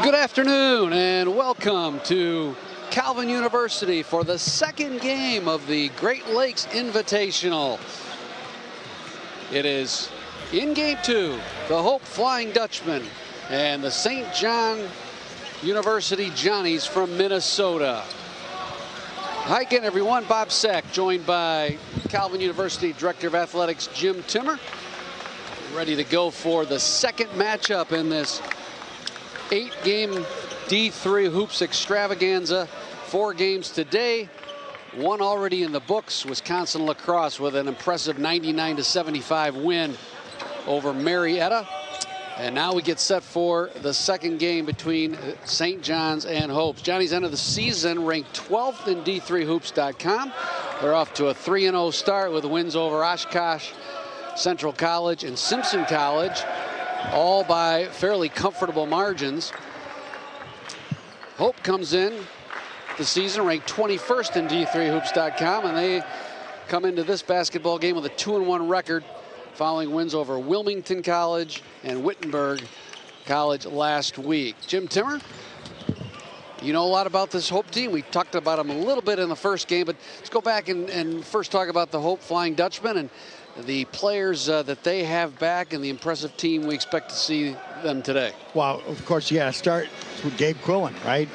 Good afternoon and welcome to Calvin University for the second game of the Great Lakes Invitational. It is in game two, the Hope Flying Dutchman and the St. John University Johnnies from Minnesota. Hi again, everyone. Bob Sack, joined by Calvin University Director of Athletics Jim Timmer, ready to go for the second matchup in this 8-game D3 Hoops extravaganza. 4 games today, 1 already in the books. Wisconsin lacrosse with an impressive 99-75 win over Marietta. And now we get set for the second game between St. John's and Hopes. Johnny's end of the season ranked 12th in D3Hoops.com. They're off to a 3-0 start with wins over Oshkosh, Central College, and Simpson College, all by fairly comfortable margins. Hope comes in the season ranked 21st in D3Hoops.com, and they come into this basketball game with a 2-1 record following wins over Wilmington College and Wittenberg College last week. Jim Timmer, you know a lot about this Hope team. We talked about them a little bit in the first game, but let's go back and first talk about the Hope Flying Dutchman and the players that they have back and the impressive team we expect to see them today. Well, of course, you got to start with Gabe Quillen, right?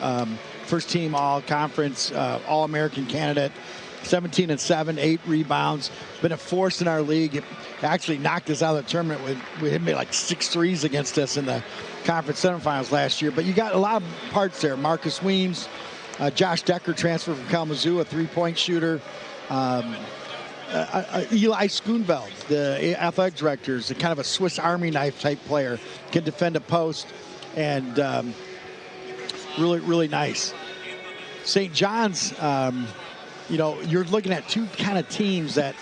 First team all-conference, all-American candidate, 17-7, 8 rebounds. Been a force in our league. It actually knocked us out of the tournament with him made like 6 threes against us in the conference semifinals last year. But you got a lot of parts there. Marcus Weems, Josh Decker transferred from Kalamazoo, a 3-point shooter. Eli Schoonveld, the athletic director, is kind of a Swiss Army knife type player, can defend a post, and really, really nice. St. John's, you know, you're looking at 2 kind of teams that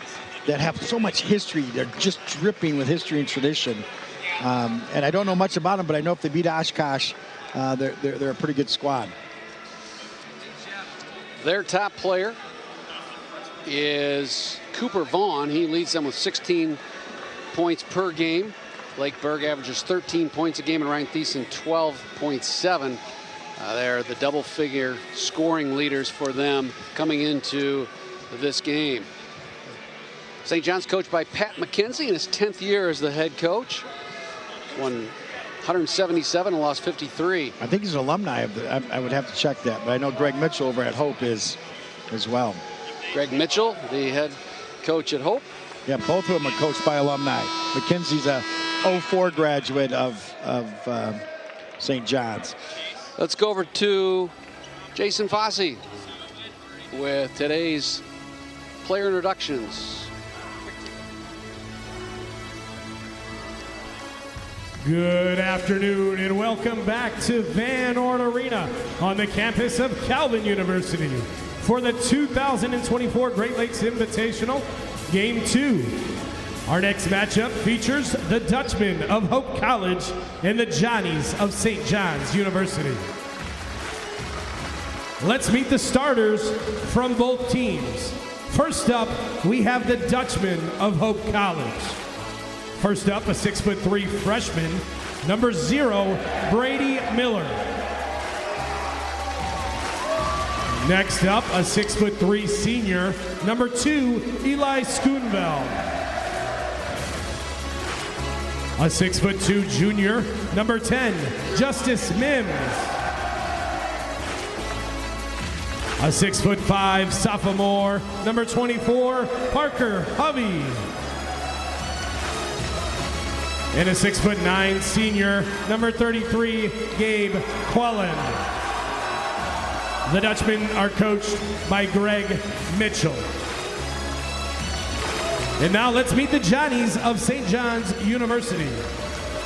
have so much history. They're just dripping with history and tradition. And I don't know much about them, but I know if they beat Oshkosh, they're a pretty good squad. Their top player is Cooper Vaughn. He leads them with 16 points per game. Blake Berg averages 13 points a game, and Ryan Thiessen 12.7. They're the double-figure scoring leaders for them coming into this game. St. John's coached by Pat McKenzie in his 10th year as the head coach. Won 177 and lost 53. I think he's an alumni of the, I would have to check that, but I know Greg Mitchell over at Hope is as well. Greg Mitchell, the head coach at Hope. Yeah, both of them are coached by alumni. McKenzie's a 04 graduate of St. John's. Let's go over to Jason Fossey with today's player introductions. Good afternoon and welcome back to Van Orn Arena on the campus of Calvin University for the 2024 Great Lakes Invitational, Game 2. Our next matchup features the Dutchmen of Hope College and the Johnnies of St. John's University. Let's meet the starters from both teams. First up, we have the Dutchmen of Hope College. First up, a 6'3" freshman, number 0, Brady Miller. Next up, a 6'3" senior, number 2, Eli Schoonveld. A 6'2" junior, number 10, Justice Mims. A 6'5" sophomore, number 24, Parker Hovey. And a 6'9" senior, number 33, Gabe Quillen. The Dutchmen are coached by Greg Mitchell. And now let's meet the Johnnies of St. John's University.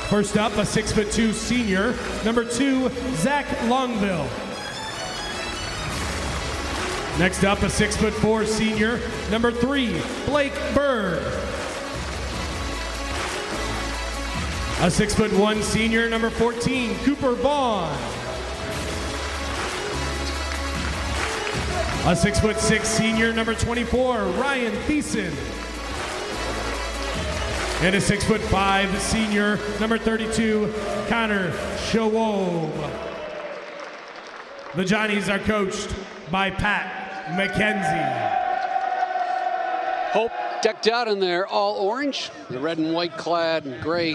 First up, a 6'2" senior, number 2, Zach Longville. Next up, a 6'4" senior, number 3, Blake Berg. A 6'1" senior, number 14, Cooper Vaughn. A 6'6" senior, number 24, Ryan Thiessen. And a 6'5" senior, number 32, Connor Shawob. The Johnnies are coached by Pat McKenzie. Hope decked out in their all orange, the red and white clad and gray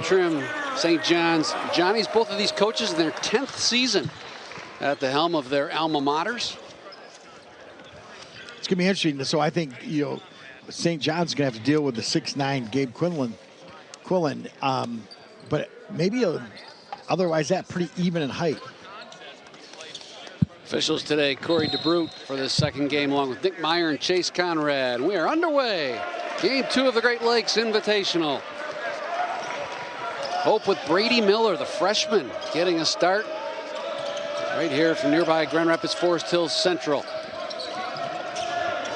trim. St. John's Johnnies, both of these coaches in their 10th season at the helm of their alma maters. It's going to be interesting. So I think, St. John's going to have to deal with the 6'9" Gabe Quillen. But maybe otherwise that pretty even in height. Officials today, Corey DeBrute for this second game, along with Nick Meyer and Chase Conrad. We are underway. Game 2 of the Great Lakes Invitational. Hope with Brady Miller, the freshman, getting a start right here from nearby Grand Rapids Forest Hills Central.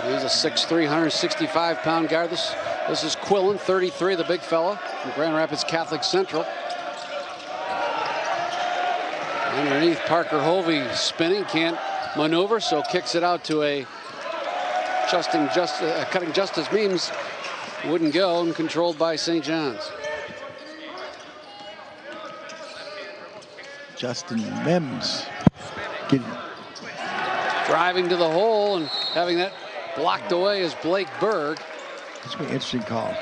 He's a 6'3", 165-pound guard. This is Quillen, 33, the big fella from Grand Rapids Catholic Central. Underneath, Parker Hovey spinning, can't maneuver, so kicks it out to a cutting Justice Means. Wouldn't go, and controlled by St. John's. Justin Mims driving to the hole and having that blocked away is Blake Berg. It's going to be an interesting call.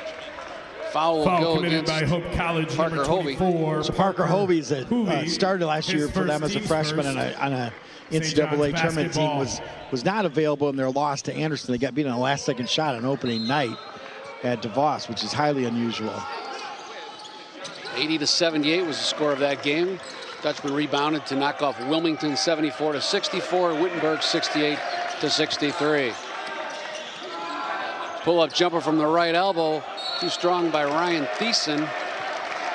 Foul will go committed against by Hope College, Parker number 24. So Parker Hovey's started last year for them as a freshman on a NCAA tournament team, was not available in their loss to Anderson. They got beat on a last-second shot on opening night at DeVos, which is highly unusual. 80-78 was the score of that game. Dutchman rebounded to knock off Wilmington 74-64, Wittenberg 68-63. Pull-up jumper from the right elbow, too strong by Ryan Thiessen.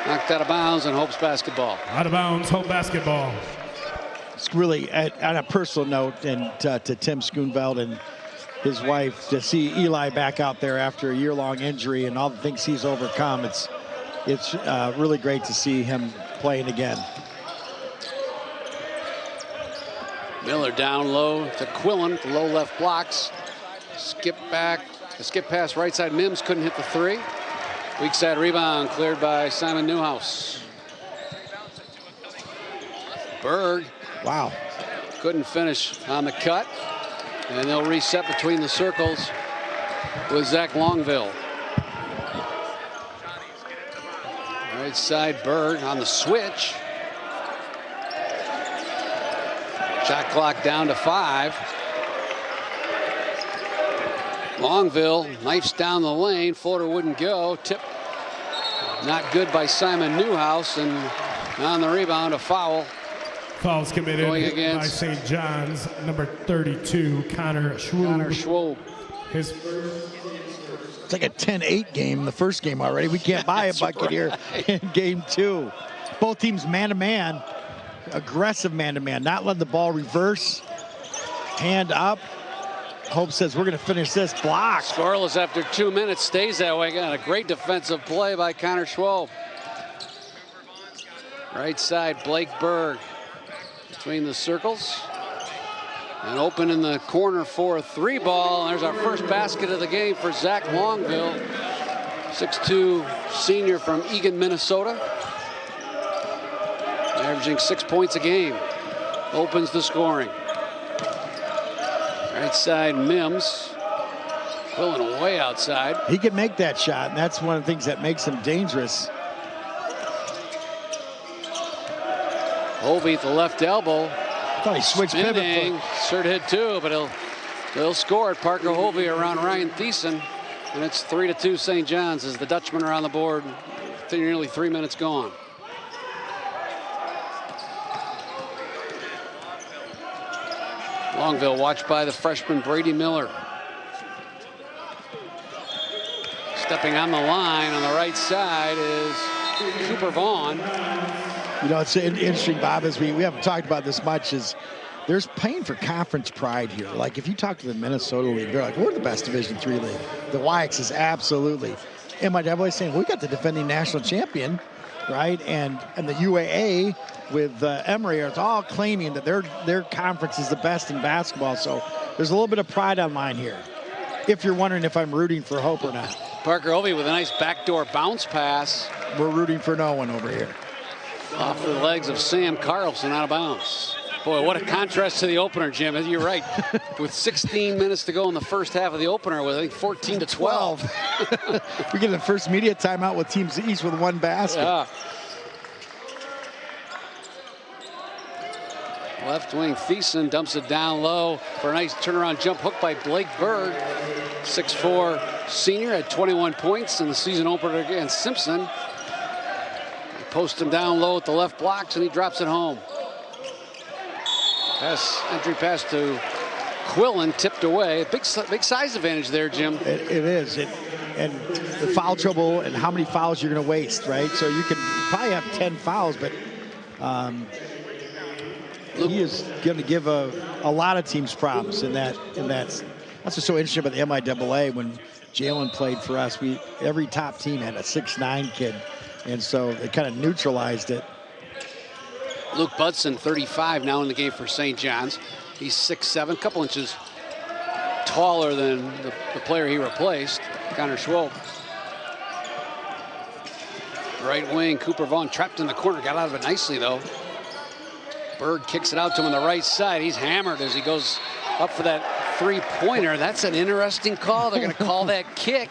Knocked out of bounds, and Hope's basketball. Out of bounds, Hope basketball. It's really, on a personal note, and to Tim Schoonveld and his wife, to see Eli back out there after a year-long injury and all the things he's overcome, it's really great to see him playing again. Miller down low to Quillen, the low left blocks. Skip back, a skip pass right side. Mims couldn't hit the three. Weak side rebound cleared by Simon Newhouse. Berg. Wow. Couldn't finish on the cut. And they'll reset between the circles with Zach Longville. Right side, Berg on the switch. Shot clock down to 5. Longville knifes down the lane. Floater wouldn't go. Tip not good by Simon Newhouse, and on the rebound, a foul. Fouls committed by St. John's, number 32, Connor Schwob. It's like a 10-8 game, the first game already. We can't buy a bucket here in game 2. Both teams man-to-man, aggressive man-to-man, not letting the ball reverse. Hand up. Hope says we're going to finish this block. Scoreless after 2 minutes, stays that way. Got a great defensive play by Connor Schwob. Right side, Blake Berg between the circles. And open in the corner for a 3 ball. And there's our first basket of the game for Zach Longville. 6'2" senior from Eagan, Minnesota. Averaging 6 points a game. Opens the scoring. Right side, Mims. Quillen way outside. He can make that shot, and that's one of the things that makes him dangerous. Hovey at the left elbow. I thought he switched pivot. Sure did too, but he'll score it. Parker Hovey around Ryan Thiessen, and it's 3-2 St. John's as the Dutchmen are on the board. Nearly 3 minutes gone. Longville watched by the freshman Brady Miller. Stepping on the line on the right side is Cooper Vaughn. You know, it's interesting, Bob, as we haven't talked about this much, is there's paying for conference pride here. Like, if you talk to the Minnesota League, they're like, we're the best Division III league. The YX is absolutely. MIAA saying, we got the defending national champion, right? And the UAA with Emory are all claiming that their conference is the best in basketball. So there's a little bit of pride on line here, if you're wondering if I'm rooting for Hope or not. Parker Hovey with a nice backdoor bounce pass. We're rooting for no one over here. Off the legs of Sam Carlson, out of bounds. Boy, what a contrast to the opener, Jim. You're right. With 16 minutes to go in the first half of the opener, with I think 14 to 12. We get the first media timeout with teams each with one basket. Yeah. Left wing Thiessen dumps it down low for a nice turnaround jump hook by Blake Bird. 6'4" senior, had 21 points in the season opener against Simpson. They post him down low at the left blocks, and he drops it home. Entry pass to Quillen, tipped away. Big size advantage there, Jim. It is. And the foul trouble and how many fouls you're going to waste, right? So you can probably have 10 fouls, but he is going to give a lot of teams problems, and that's what's so interesting about the MIAA. When Jalen played for us, every top team had a 6'9" kid, and so it kind of neutralized it. Luke Budson, 35 now in the game for St. John's. He's 6'7", a couple inches taller than the player he replaced, Connor Schwab. Right wing, Cooper Vaughn trapped in the corner, got out of it nicely though. Bird kicks it out to him on the right side. He's hammered as he goes up for that three-pointer. That's an interesting call. They're going to call that kick.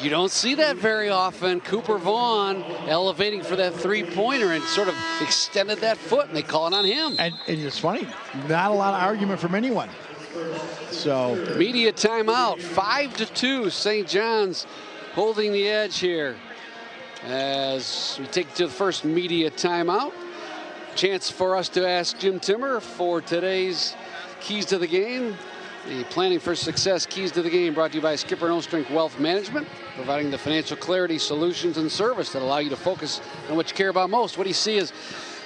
You don't see that very often. Cooper Vaughn elevating for that three-pointer and sort of extended that foot, and they call it on him. And it's funny, not a lot of argument from anyone. So media timeout, 5-2. St. John's holding the edge here as we take to the first media timeout. Chance for us to ask Jim Timmer for today's keys to the game. The Planning for Success Keys to the Game brought to you by Skipper and Ostrink Wealth Management, providing the financial clarity, solutions, and service that allow you to focus on what you care about most. What do you see as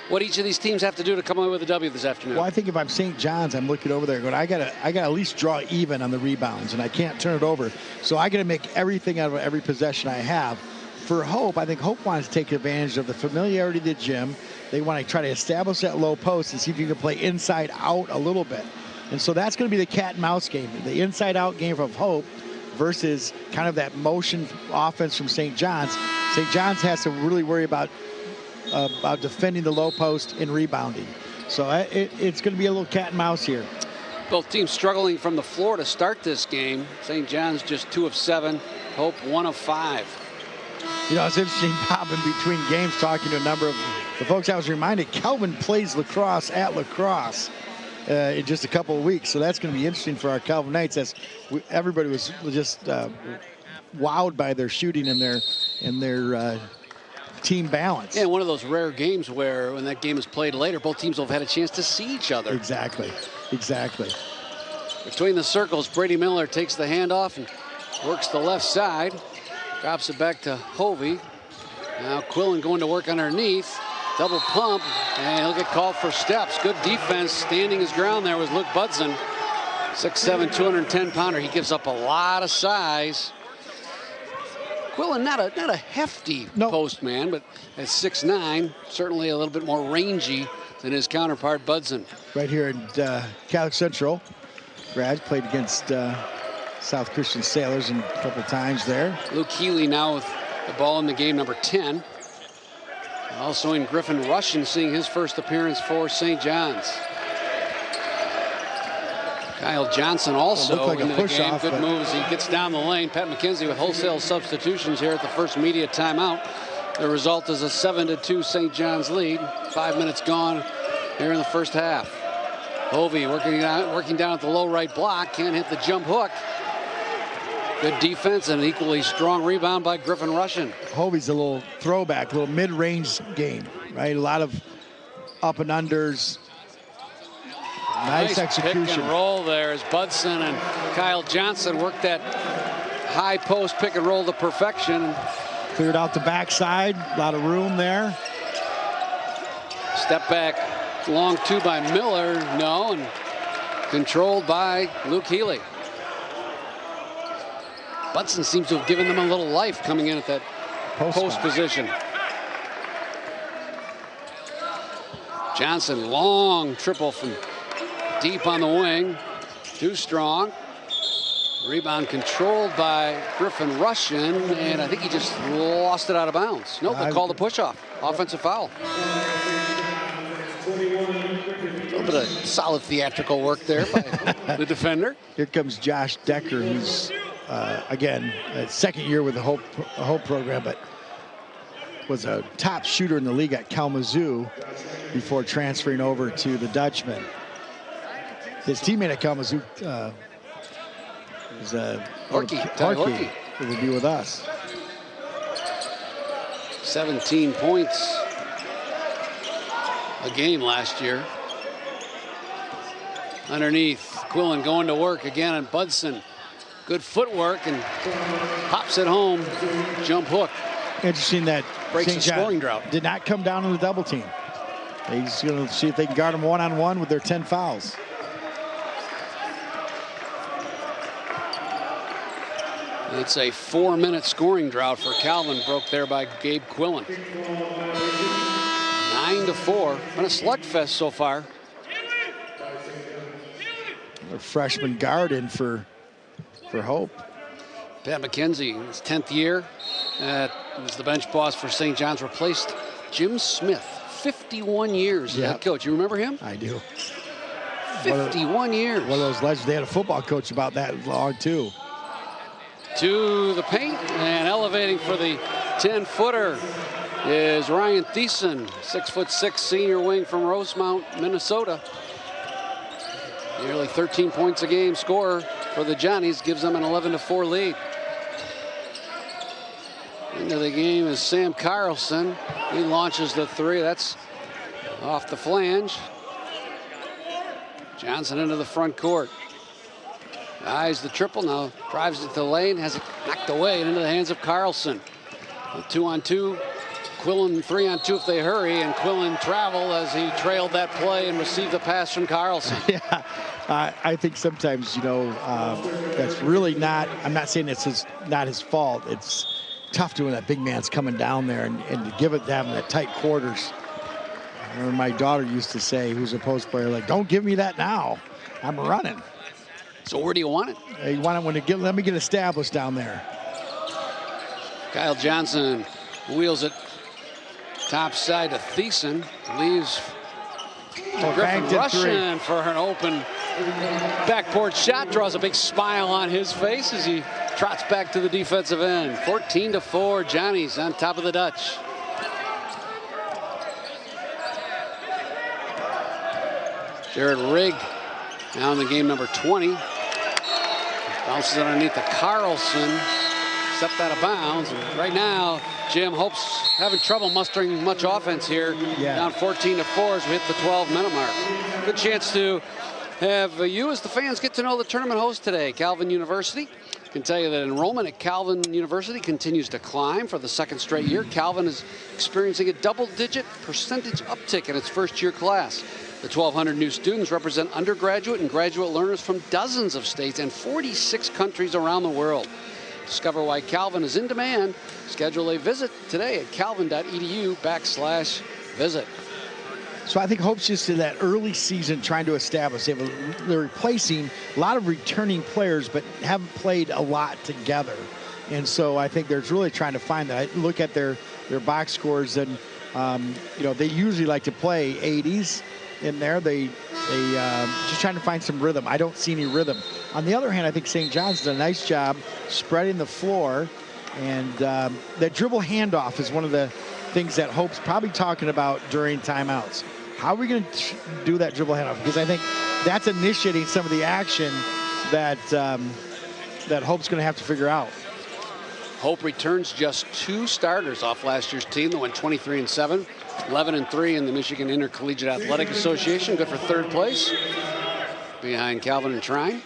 what each of these teams have to do to come away with a W this afternoon? Well, I think if I'm St. John's, I'm looking over there going, I gotta at least draw even on the rebounds, and I can't turn it over. So I got to make everything out of every possession I have. For Hope, I think Hope wants to take advantage of the familiarity of the gym. They want to try to establish that low post and see if you can play inside out a little bit. And so that's going to be the cat and mouse game, the inside out game of Hope versus kind of that motion offense from St. John's. St. John's has to really worry about defending the low post and rebounding. So it's going to be a little cat and mouse here. Both teams struggling from the floor to start this game. St. John's just 2 of 7, Hope 1 of 5. You know, it's interesting, Bob, in between games, talking to a number of the folks. I was reminded Kelvin plays lacrosse at Lacrosse in just a couple of weeks. So that's going to be interesting for our Calvin Knights, as everybody was just wowed by their shooting and their team balance. Yeah, one of those rare games where when that game is played later, both teams will have had a chance to see each other. Exactly. Between the circles, Brady Miller takes the handoff and works the left side. Drops it back to Hovey. Now Quillen going to work underneath. Double pump, and he'll get called for steps. Good defense, standing his ground there was Luke Budson. 6'7", 210-pounder. He gives up a lot of size. Quillen, not a hefty post man, but at 6'9", certainly a little bit more rangy than his counterpart Budson. Right here in Catholic Central. Brad played against South Christian Sailors a couple times there. Luke Healy now with the ball in the game, number 10. Also in Griffin Russian, seeing his first appearance for St. John's. Kyle Johnson also like into the game. Off, good moves. He gets down the lane. Pat McKenzie with wholesale substitutions here at the first media timeout. The result is a 7-2 St. John's lead. 5 minutes gone here in the first half. Hovey working down at the low right block. Can't hit the jump hook. Good defense and an equally strong rebound by Griffin Russian. Hovey's a little throwback, a little mid-range game, right? A lot of up and unders. Nice execution. Pick and roll there as Budson and Kyle Johnson worked that high post pick and roll to perfection. Cleared out the backside, a lot of room there. Step back, long two by Miller, no, and controlled by Luke Healy. Budson seems to have given them a little life coming in at that post position. Johnson, long triple from deep on the wing. Too strong. Rebound controlled by Griffin Russian, and I think he just lost it out of bounds. Nope, they called a push-off. Offensive foul. So bit of solid theatrical work there by the defender. Here comes Josh Decker, who's, again, second year with the Hope program, but was a top shooter in the league at Kalamazoo before transferring over to the Dutchman. His teammate at Kalamazoo is Horky, who will be with us. 17 points a game last year. Underneath, Quillen going to work again on Budson. Good footwork and pops it home. Jump hook. Interesting that breaks the scoring drought. Did not come down in the double team. He's going to see if they can guard him one-on-one with their 10 fouls. It's a 4-minute scoring drought for Calvin, broke there by Gabe Quillen. 9-4. Been a slugfest so far. A freshman guard in for Hope. Pat McKenzie, his 10th year, was the bench boss for St. John's, replaced Jim Smith, 51 years head coach. You remember him? I do. 51 years. One of those legends. They had a football coach about that long, too. To the paint and elevating for the 10-footer is Ryan Thiessen, 6'6" senior wing from Rosemount, Minnesota. Nearly 13 points a game scorer for the Johnnies, gives them an 11-4 lead. Into the game is Sam Carlson. He launches the three. That's off the flange. Johnson into the front court. Eyes the triple, now drives it to the lane, has it knocked away and into the hands of Carlson. A 2-on-2, Quillen 3-on-2 if they hurry, and Quillen traveled as he trailed that play and received the pass from Carlson. Yeah, I think sometimes, you know, that's really not, I'm not saying it's not his fault. It's tough to when that big man's coming down there and to give it to him in the tight quarters. I remember my daughter used to say, who's a post player, like, don't give me that now. I'm running. So where do you want it? You want it when let me get established down there. Kyle Johnson wheels it top side to Thiessen. Leaves Griffin rushing for an open backcourt shot. Draws a big smile on his face as he trots back to the defensive end. 14-4, Johnny's on top of the Dutch. Jared Rigg now in the game, number 20. Bounces underneath the Carlson. Stepped out of bounds. And right now, Jim Hope's having trouble mustering much offense here. Down 14-4 as we hit the 12-minute mark. Good chance to have you as the fans get to know the tournament host today, Calvin University. I can tell you that enrollment at Calvin University continues to climb for the second straight year. Calvin is experiencing a double-digit percentage uptick in its first-year class. The 1,200 new students represent undergraduate and graduate learners from dozens of states and 46 countries around the world. Discover why Calvin is in demand. Schedule a visit today at calvin.edu/visit. So I think Hope's just in that early season trying to establish. They're replacing a lot of returning players, but haven't played a lot together. And so I think they're really trying to find that. I look at their box scores, and you know, they usually like to play 80s. In there, they just trying to find some rhythm. I don't see any rhythm. On the other hand, I think St. John's did a nice job spreading the floor, and that dribble handoff is one of the things that Hope's probably talking about during timeouts. How are we going to do that dribble handoff? Because I think that's initiating some of the action that that Hope's going to have to figure out. Hope returns just 2 starters off last year's team that went 23-7. 11-3 in the Michigan Intercollegiate Athletic Association. Good for 3rd place behind Calvin and Trine.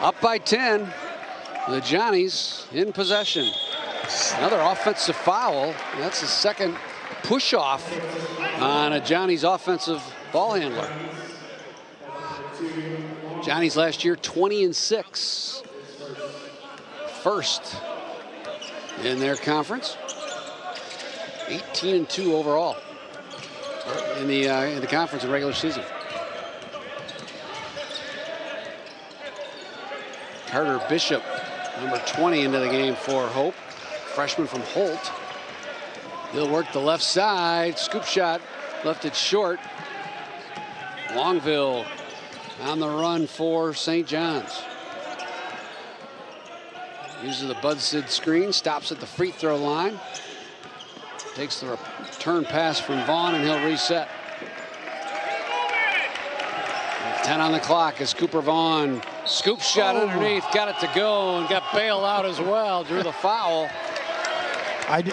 Up by 10. The Johnnies in possession. Another offensive foul. That's the second push-off on a Johnny's offensive ball handler. Johnny's last year 20-6. First in their conference. 18-2 overall in the conference in regular season. Carter Bishop, number 20, into the game for Hope. Freshman from Holt. He'll work the left side. Scoop shot left it short. Longville on the run for St. John's. Uses the Bud Sid screen, stops at the free throw line. Takes the return pass from Vaughn, and he'll reset. 10 on the clock as Cooper Vaughn scoop shot underneath, got it to go, and got bailed out as well. Drew the foul. Coach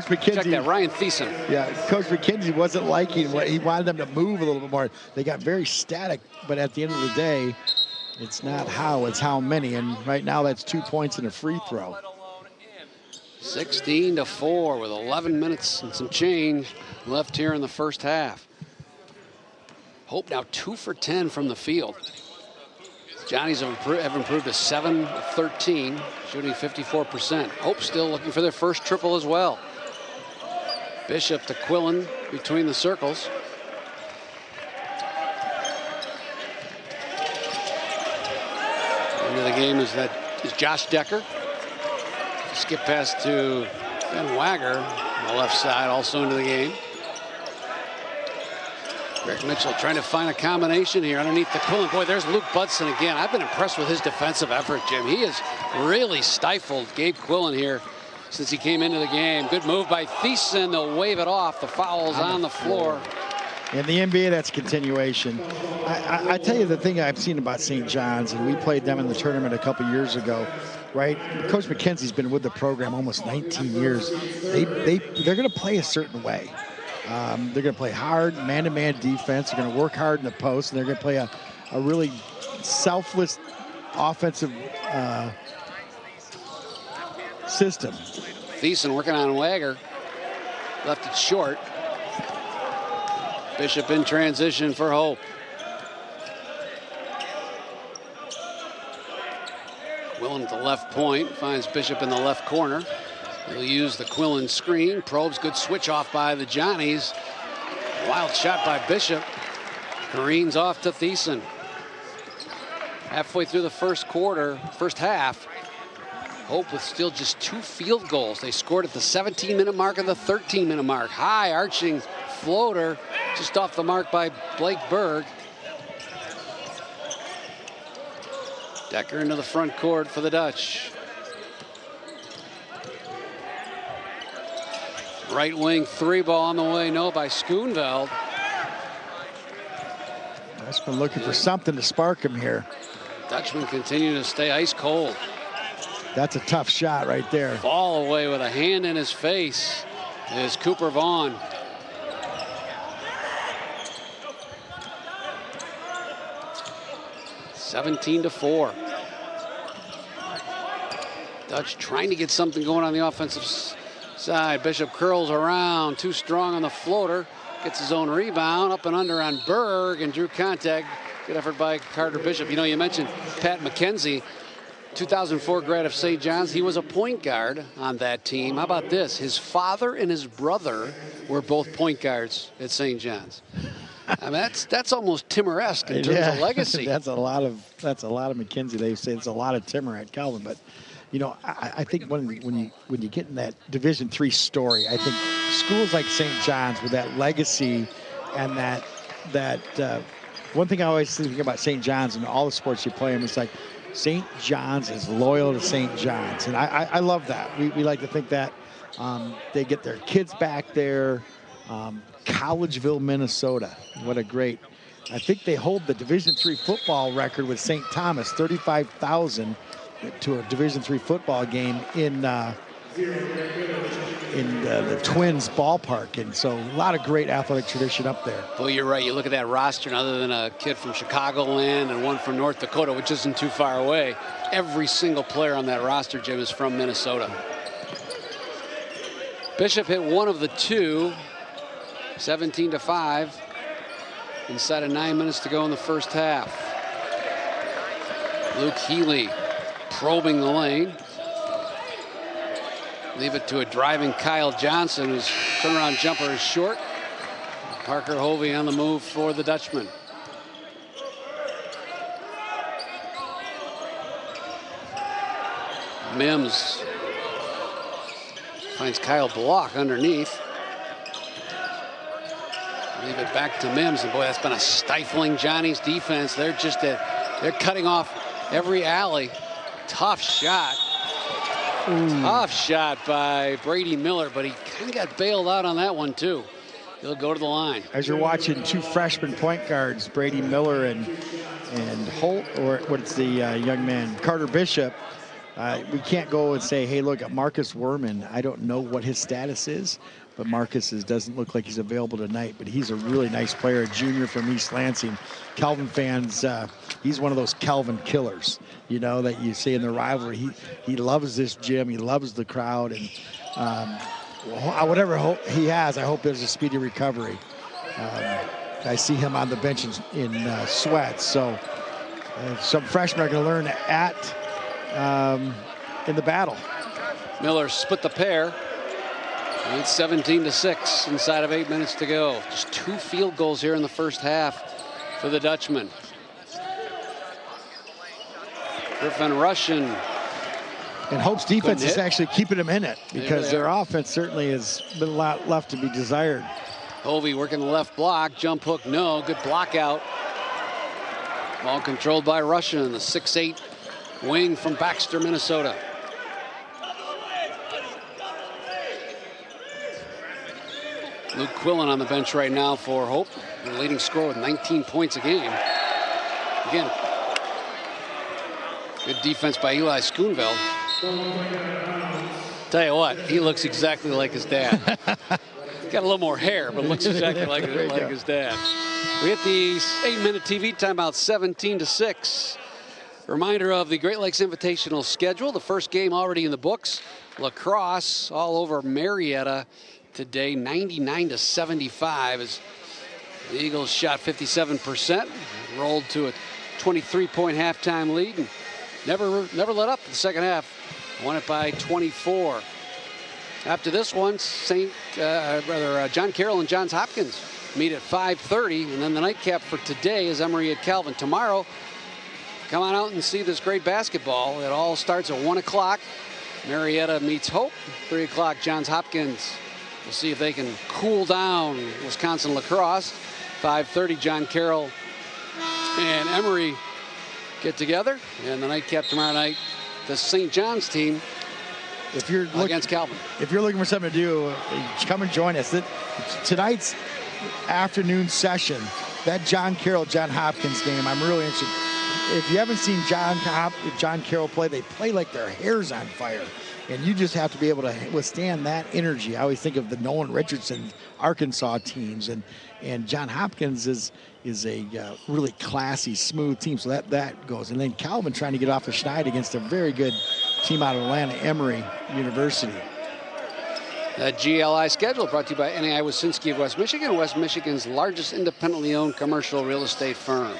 McKenzie. Check that, Ryan Thiessen. Yeah, Coach McKenzie wasn't liking what he wanted them to move a little bit more. They got very static, but at the end of the day, it's not how, it's how many. And right now, that's 2 points and a free throw. 16-4 with 11 minutes and some change left here in the first half. Hope now 2 for 10 from the field. Johnnies have improved to 7 of 13, shooting 54%. Hope still looking for their first triple as well. Bishop to Quillen between the circles. Into the game is Josh Decker. Skip pass to Ben Wagger on the left side, also into the game. Rick Mitchell trying to find a combination here underneath the Quillen. Boy, there's Luke Budson again. I've been impressed with his defensive effort, Jim. He has really stifled Gabe Quillen here since he came into the game. Good move by Thiessen. They'll wave it off. The foul's on the floor. In the NBA, that's continuation. I tell you the thing I've seen about St. John's, and we played them in the tournament a couple years ago, right? Coach McKenzie's been with the program almost 19 years. They're going to play a certain way. They're going to play hard, man-to-man defense. They're going to work hard in the post, and they're going to play a really selfless offensive system. Thiessen working on Wagger. Left it short. Bishop in transition for Hope. Quillen at the left point, finds Bishop in the left corner. He'll use the Quillen screen. Probes, good switch off by the Johnnies. Wild shot by Bishop. Careens off to Thiessen. Halfway through the first half, Hope with still just 2 field goals. They scored at the 17-minute mark and the 13-minute mark. High arching floater just off the mark by Blake Berg. Decker into the front court for the Dutch. Right wing 3-ball on the way, no, by Schoonveld. Dutchman looking for something to spark him here. Dutchman continuing to stay ice cold. That's a tough shot right there. Ball away with a hand in his face is Cooper Vaughn. (17-4). Dutch trying to get something going on the offensive side. Bishop curls around, too strong on the floater. Gets his own rebound, up and under on Berg, and drew contact. Good effort by Carter Bishop. You know, you mentioned Pat McKenzie, 2004 grad of St. John's. He was a point guard on that team. How about this? His father and his brother were both point guards at St. John's. I mean, that's almost Timmer-esque in terms of legacy. That's a lot of McKenzie. They say it's a lot of Timmer at Calvin, but you know, I think when you get in that Division III story, I think schools like St. John's with that legacy and that one thing I always think about St. John's and all the sports you play in, it's like St. John's is loyal to St. John's, and I love that. We like to think that they get their kids back there. Collegeville, Minnesota. What a great. I think they hold the Division III football record with St. Thomas, 35,000 to a Division III football game in the Twins ballpark. And so a lot of great athletic tradition up there. Well, you're right. You look at that roster, and other than a kid from Chicagoland and one from North Dakota, which isn't too far away, every single player on that roster, Jim, is from Minnesota. Bishop hit one of the two. 17-5. Inside of 9 minutes to go in the first half. Luke Healy probing the lane. Leave it to a driving Kyle Johnson, whose turnaround jumper is short. Parker Hovey on the move for the Dutchman. Mims finds Kyle Block underneath. Leave it back to Mims, and boy, that's been a stifling Johnny's defense. They're they're cutting off every alley. Tough shot. Ooh. Tough shot by Brady Miller, but he kind of got bailed out on that one too. He'll go to the line. As you're watching two freshman point guards, Brady Miller and Holt, or what's the young man, Carter Bishop, we can't go and say, hey, look at Marcus Werman. I don't know what his status is, but Marcus doesn't look like he's available tonight, but he's a really nice player, a junior from East Lansing. Calvin fans, he's one of those Calvin killers, you know, that you see in the rivalry. He loves this gym. He loves the crowd. And whatever he has, I hope there's a speedy recovery. I see him on the bench in sweats. So some freshmen are going to learn in the battle. Miller split the pair. It's 17-6 inside of 8 minutes to go. Just 2 field goals here in the first half for the Dutchman. Griffin rushing. And Hope's defense is actually keeping them in it, because their offense certainly has been a lot left to be desired. Hovey working the left block. Jump hook, no. Good block out. Ball controlled by Russian, the 6'8" wing from Baxter, Minnesota. Luke Quillen on the bench right now for Hope, the leading scorer with 19 points a game. Again, good defense by Eli Schoonveld. Tell you what, he looks exactly like his dad. Got a little more hair, but looks exactly like his dad. We hit the 8-minute TV timeout, 17-6. Reminder of the Great Lakes Invitational schedule. The first game already in the books. Lacrosse all over Marietta today, 99-75, as the Eagles shot 57%, rolled to a 23-point halftime lead, and never let up the second half. Won it by 24. After this one, John Carroll and Johns Hopkins meet at 5:30, and then the nightcap for today is Emory at Calvin. Tomorrow, come on out and see this great basketball. It all starts at 1 o'clock. Marietta meets Hope. 3 o'clock, Johns Hopkins. We'll see if they can cool down Wisconsin lacrosse. 5:30, John Carroll and Emory get together. And the nightcap tomorrow night, the St. John's team against Calvin. If you're looking for something to do, come and join us. Tonight's afternoon session, that John Carroll, John Hopkins game, I'm really interested. If you haven't seen John Carroll play, they play like their hair's on fire. And you just have to be able to withstand that energy. I always think of the Nolan Richardson Arkansas teams, and John Hopkins is a really classy, smooth team. So that goes. And then Calvin trying to get off the schneid against a very good team out of Atlanta, Emory University. That GLI schedule brought to you by NAI Wasinski of West Michigan, West Michigan's largest independently owned commercial real estate firm.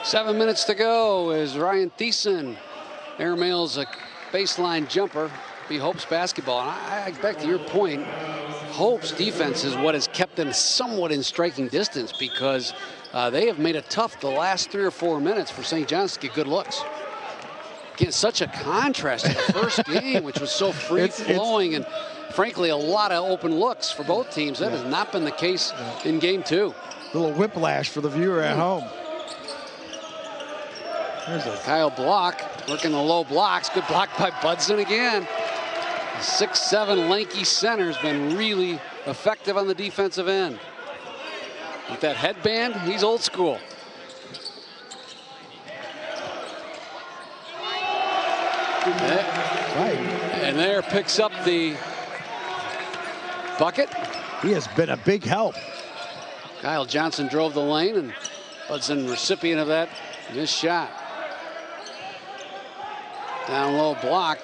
7 minutes to go as Ryan Thiessen airmails a baseline jumper. Be Hope's basketball. And I back to your point, Hope's defense is what has kept them somewhat in striking distance, because they have made it tough the last 3 or 4 minutes for St. John's to get good looks. Again, such a contrast to the first game, which was so free-flowing and, frankly, a lot of open looks for both teams. That has not been the case in game 2. A little whiplash for the viewer at home. Kyle Block working the low blocks. Good block by Budson again. 6'7" lanky center has been really effective on the defensive end. With that headband, he's old school. Right. And there picks up the bucket. He has been a big help. Kyle Johnson drove the lane, and Budson recipient of that missed shot. Down low block.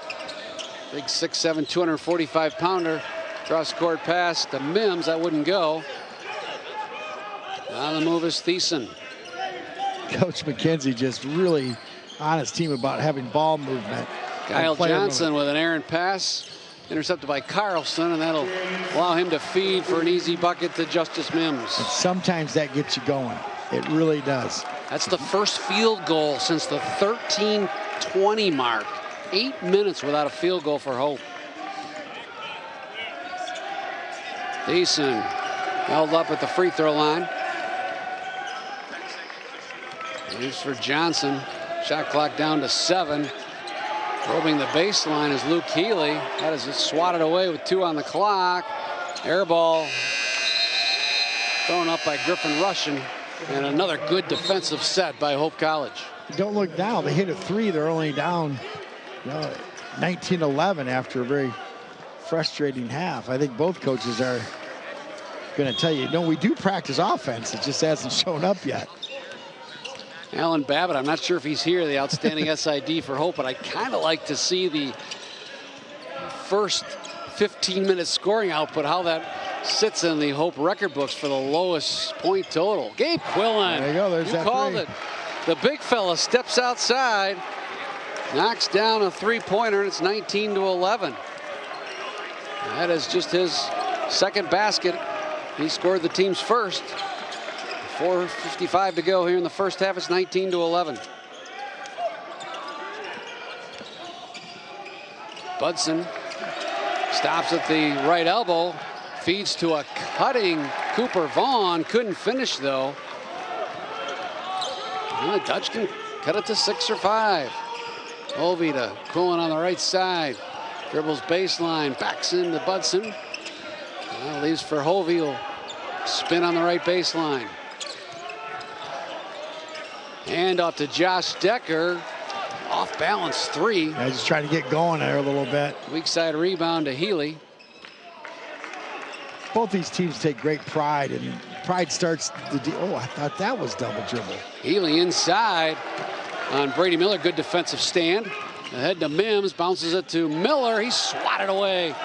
Big 6'7", 245-pounder. Cross-court pass to Mims. That wouldn't go. On the move is Thiessen. Coach McKenzie just really on his team about having ball movement. Kyle Johnson with an errant pass. Intercepted by Carlson, and that'll allow him to feed for an easy bucket to Justice Mims. And sometimes that gets you going. It really does. That's the first field goal since the 13:20 mark. 8 minutes without a field goal for Hope. Thiessen held up at the free throw line. Here's for Johnson. Shot clock down to 7. Probing the baseline is Luke Healy. That is swatted away with 2 on the clock. Air ball thrown up by Griffin Russian. And another good defensive set by Hope College. Don't look now. They hit a 3. They're only down 19-11 after a very frustrating half. I think both coaches are going to tell you, no, we do practice offense. It just hasn't shown up yet. Alan Babbitt, I'm not sure if he's here, the outstanding SID for Hope, but I kind of like to see the first 15-minute scoring output, how that sits in the Hope record books for the lowest point total. Gabe Quillen. There you go. There's you that called 3. it. The big fella steps outside, knocks down a 3-pointer, and it's 19-11. That is just his second basket. He scored the team's first. 4:55 to go here in the first half. It's 19-11. Budson stops at the right elbow, feeds to a cutting Cooper Vaughn. Couldn't finish though. And the Dutch can cut it to 6 or 5. Ovi to Quillen on the right side. Dribbles baseline, backs into Budson. Leaves for Hovey. Will spin on the right baseline. Hand off to Josh Decker. Off balance 3. I just trying to get going there a little bit. Weak side rebound to Healy. Both these teams take great pride, and pride starts the oh, I thought that was double dribble. Healy inside on Brady Miller. Good defensive stand. Ahead to Mims. Bounces it to Miller. He's swatted away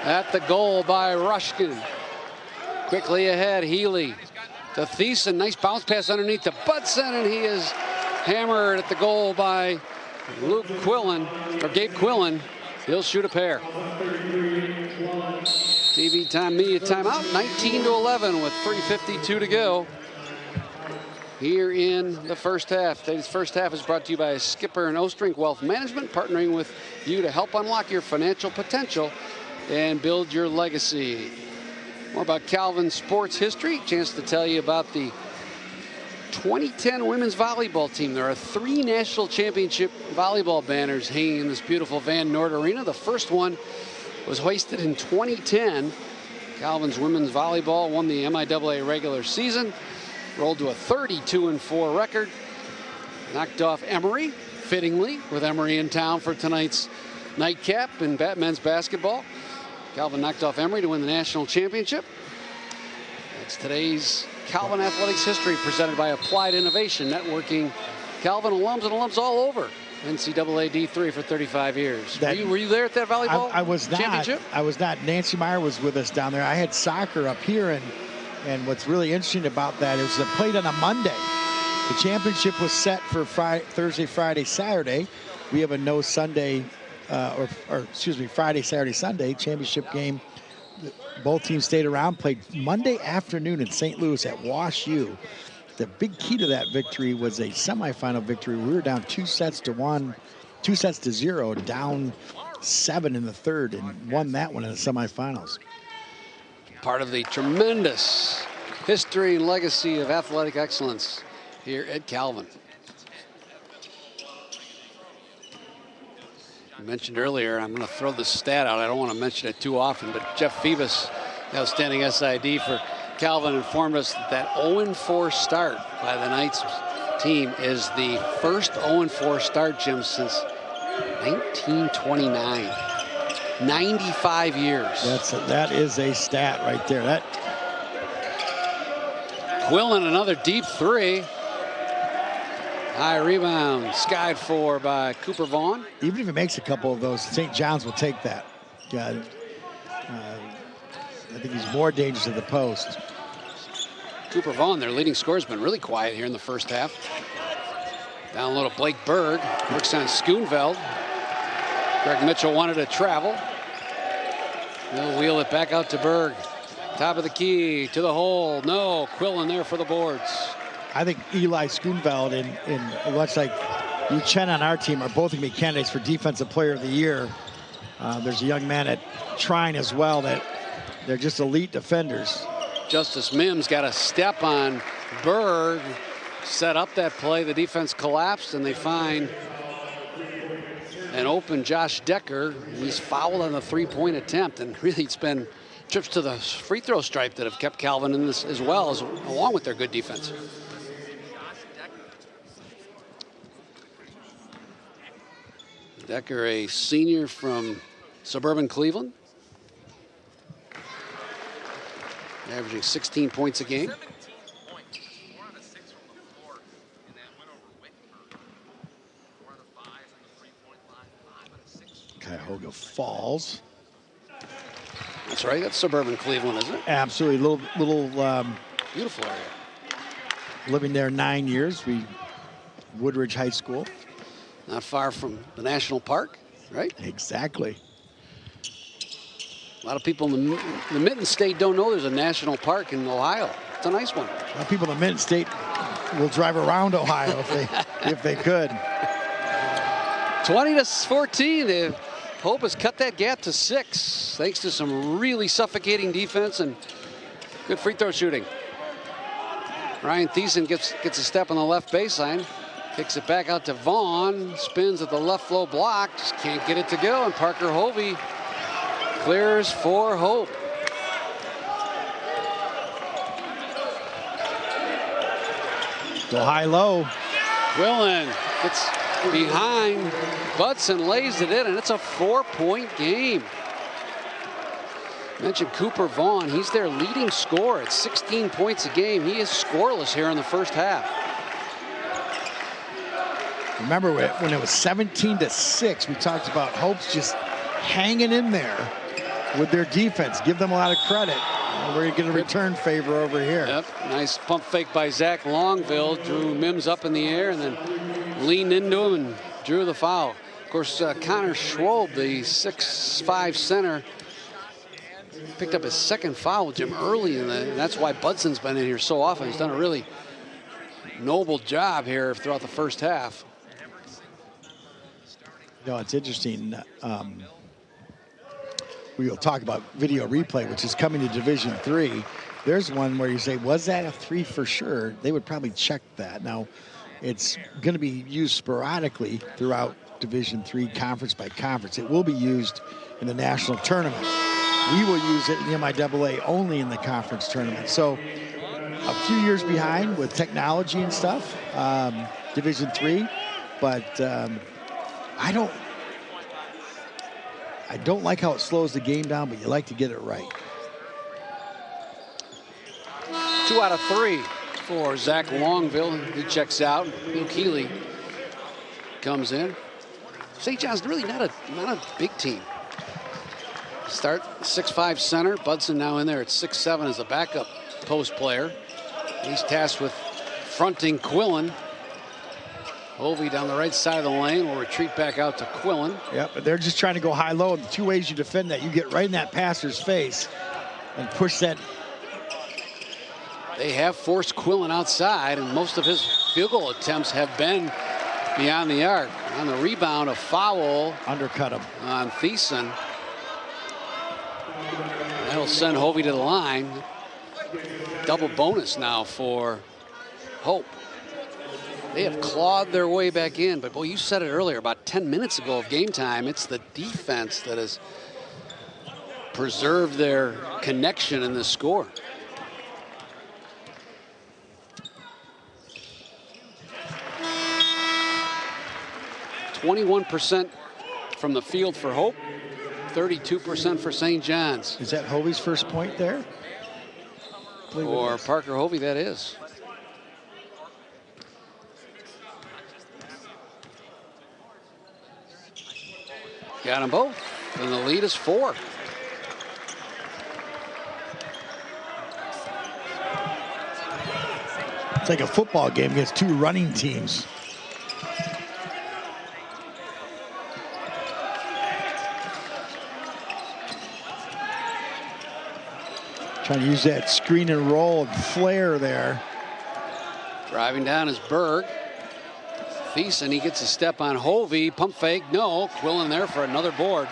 at the goal by Rushkin. Quickly ahead, Healy to Thiessen. Nice bounce pass underneath to Budson, and he is hammered at the goal by Luke Quillen, or Gabe Quillen. He'll shoot a pair. TV time, media timeout. 19-11 with 3:52 to go here in the first half. Today's first half is brought to you by Skipper and Ostrink Wealth Management, partnering with you to help unlock your financial potential and build your legacy. More about Calvin sports history. Chance to tell you about the 2010 women's volleyball team. There are 3 national championship volleyball banners hanging in this beautiful Van Noord Arena. The first one was hoisted in 2010. Calvin's women's volleyball won the MIAA regular season, rolled to a 32-4 record, knocked off Emory, fittingly, with Emory in town for tonight's nightcap in men's basketball. Calvin knocked off Emory to win the national championship. That's today's Calvin Athletics History, presented by Applied Innovation, networking Calvin alums and alums all over NCAA D3 for 35 years. Were you there at that volleyball I was not. championship? I was not. Nancy Meyer was with us down there. I had soccer up here, and what's really interesting about that is it played on a Monday. The championship was set for Thursday, Friday, Saturday. We have a no Sunday, Friday, Saturday, Sunday championship game. Both teams stayed around, played Monday afternoon in St. Louis at Wash U. The big key to that victory was a semifinal victory. We were down 2 sets to 0, down 7 in the third, and won that one in the semifinals. Part of the tremendous history and legacy of athletic excellence here at Calvin. I mentioned earlier, I'm going to throw this stat out. I don't want to mention it too often, but Jeff Phoebus, the outstanding SID for Calvin, informed us that 0-4 start by the Knights team is the first 0-4 start, Jim, since 1929. 95 years. That is a stat right there. Quillen, another deep 3. High rebound, skied for by Cooper Vaughn. Even if he makes a couple of those, St. John's will take that. I think he's more dangerous at the post. Cooper Vaughn, their leading scorer, has been really quiet here in the first half. Down low to Blake Berg. Works on Schoonveld. Greg Mitchell wanted to travel. He'll wheel it back out to Berg. Top of the key to the hole. No, Quillen there for the boards. I think Eli Schoonveld and much like Yu Chen on our team are both going to be candidates for Defensive Player of the Year. There's a young man at Trine as well that they're just elite defenders. Justice Mims got a step on Berg, set up that play. The defense collapsed, and they find an open Josh Decker. He's fouled on the three-point attempt, and really it's been trips to the free throw stripe that have kept Calvin in this as well, along with their good defense. Decker, a senior from suburban Cleveland, averaging 16 points a game. Cuyahoga Falls. That's right. That's suburban Cleveland, isn't it? Absolutely. Little beautiful area. Living there 9 years. Woodridge High School. Not far from the National Park, right? Exactly. A lot of people in the Mitten State don't know there's a national park in Ohio. It's a nice one. A lot of people in the Mitten State will drive around Ohio if they could. 20-14. Hope has cut that gap to 6 thanks to some really suffocating defense and good free throw shooting. Ryan Thiessen gets a step on the left baseline. Kicks it back out to Vaughn. Spins at the left low block. Just can't get it to go. And Parker Hovey clears for Hope. Go high-low. Quillen gets behind. Budson lays it in, and it's a 4-point game. Mentioned Cooper Vaughn. He's their leading scorer at 16 points a game. He is scoreless here in the first half. Remember when it was 17-6, we talked about Hope's just hanging in there with their defense. Give them a lot of credit. We're going to get a return favor over here. Yep, nice pump fake by Zach Longville. Drew Mims up in the air and then leaned into him and drew the foul. Of course, Connor Schwob, the 6'5" center, picked up his second foul with Jim early, and that's why Budson's been in here so often. He's done a really noble job here throughout the first half. You know, it's interesting. We will talk about video replay, which is coming to Division III. There's one where you say, was that a 3 for sure? They would probably check that. Now, it's going to be used sporadically throughout Division III, conference by conference. It will be used in the national tournament. We will use it in the MIAA only in the conference tournament. So a few years behind with technology and stuff, Division III, but I don't like how it slows the game down, but you like to get it right. 2 out of 3 for Zach Longville. He checks out. Luke Healy comes in. St. John's really not a big team. Start 6'5" center. Budson now in there at 6'7" as a backup post player. He's tasked with fronting Quillen. Hovey down the right side of the lane will retreat back out to Quillen. Yep, but they're just trying to go high-low. And the 2 ways you defend that, you get right in that passer's face and push that. They have forced Quillen outside, and most of his field goal attempts have been beyond the arc. On the rebound, a foul. Undercut him. On Thiessen. That'll send Hovey to the line. Double bonus now for Hope. They have clawed their way back in, but boy, you said it earlier, about 10 minutes ago of game time, it's the defense that has preserved their connection in this score. (21% from the field for Hope, 32% for St. John's. Is that Hovey's first point there? For Parker Hovey, that is. Got them both, and the lead is 4. It's like a football game against 2 running teams. Trying to use that screen and roll and flare there. Driving down is Berg. Thiessen, he gets a step on Hovey. Pump fake, no. Quillen there for another board.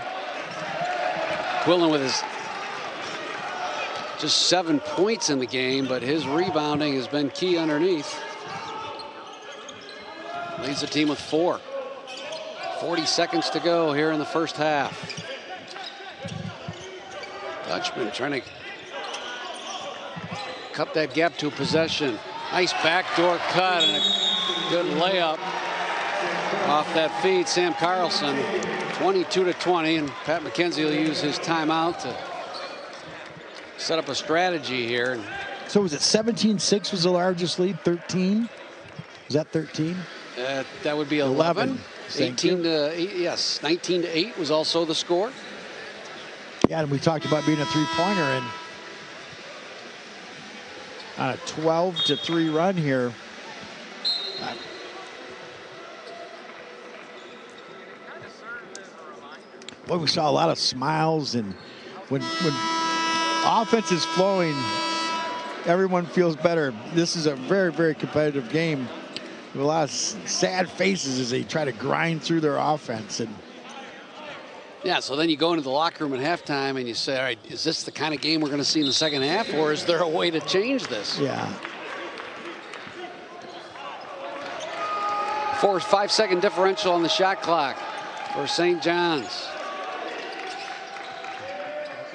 Quillen with his just 7 points in the game, but his rebounding has been key underneath. Leads the team with 4. 40 seconds to go here in the first half. Dutchman trying to cut that gap to a possession. Nice backdoor cut and a good layup off that feed. Sam Carlson, 22-20, and Pat McKenzie will use his timeout to set up a strategy here. So was it 17-6 was the largest lead? 13? Was that 13? That would be 11. 18 to 8, yes. 19-8 was also the score. Yeah, and we talked about being a three-pointer, and on a 12-3 run here. Boy, we saw a lot of smiles, and when offense is flowing, everyone feels better. This is a very, very competitive game with a lot of sad faces as they try to grind through their offense. And yeah, so then you go into the locker room at halftime and you say, all right, is this the kind of game we're going to see in the second half, or is there a way to change this? Yeah. 5-second differential on the shot clock for St. John's.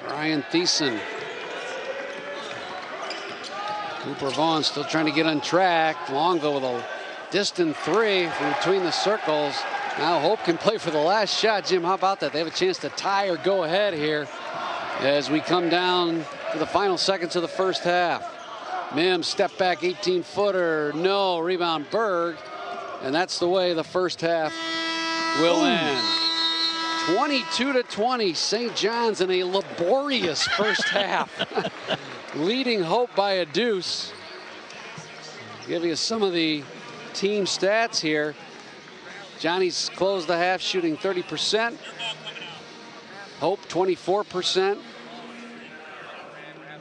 Ryan Thiessen. Cooper Vaughn still trying to get on track. Longville with a distant 3 from between the circles. Now Hope can play for the last shot. Jim, how about that? They have a chance to tie or go ahead here as we come down to the final seconds of the first half. Mims step back 18-footer. No. Rebound Berg. And that's the way the first half will end. 22-20. St. John's in a laborious first half. Leading Hope by a deuce. Give you some of the team stats here. Johnny's closed the half shooting 30%. Hope 24%.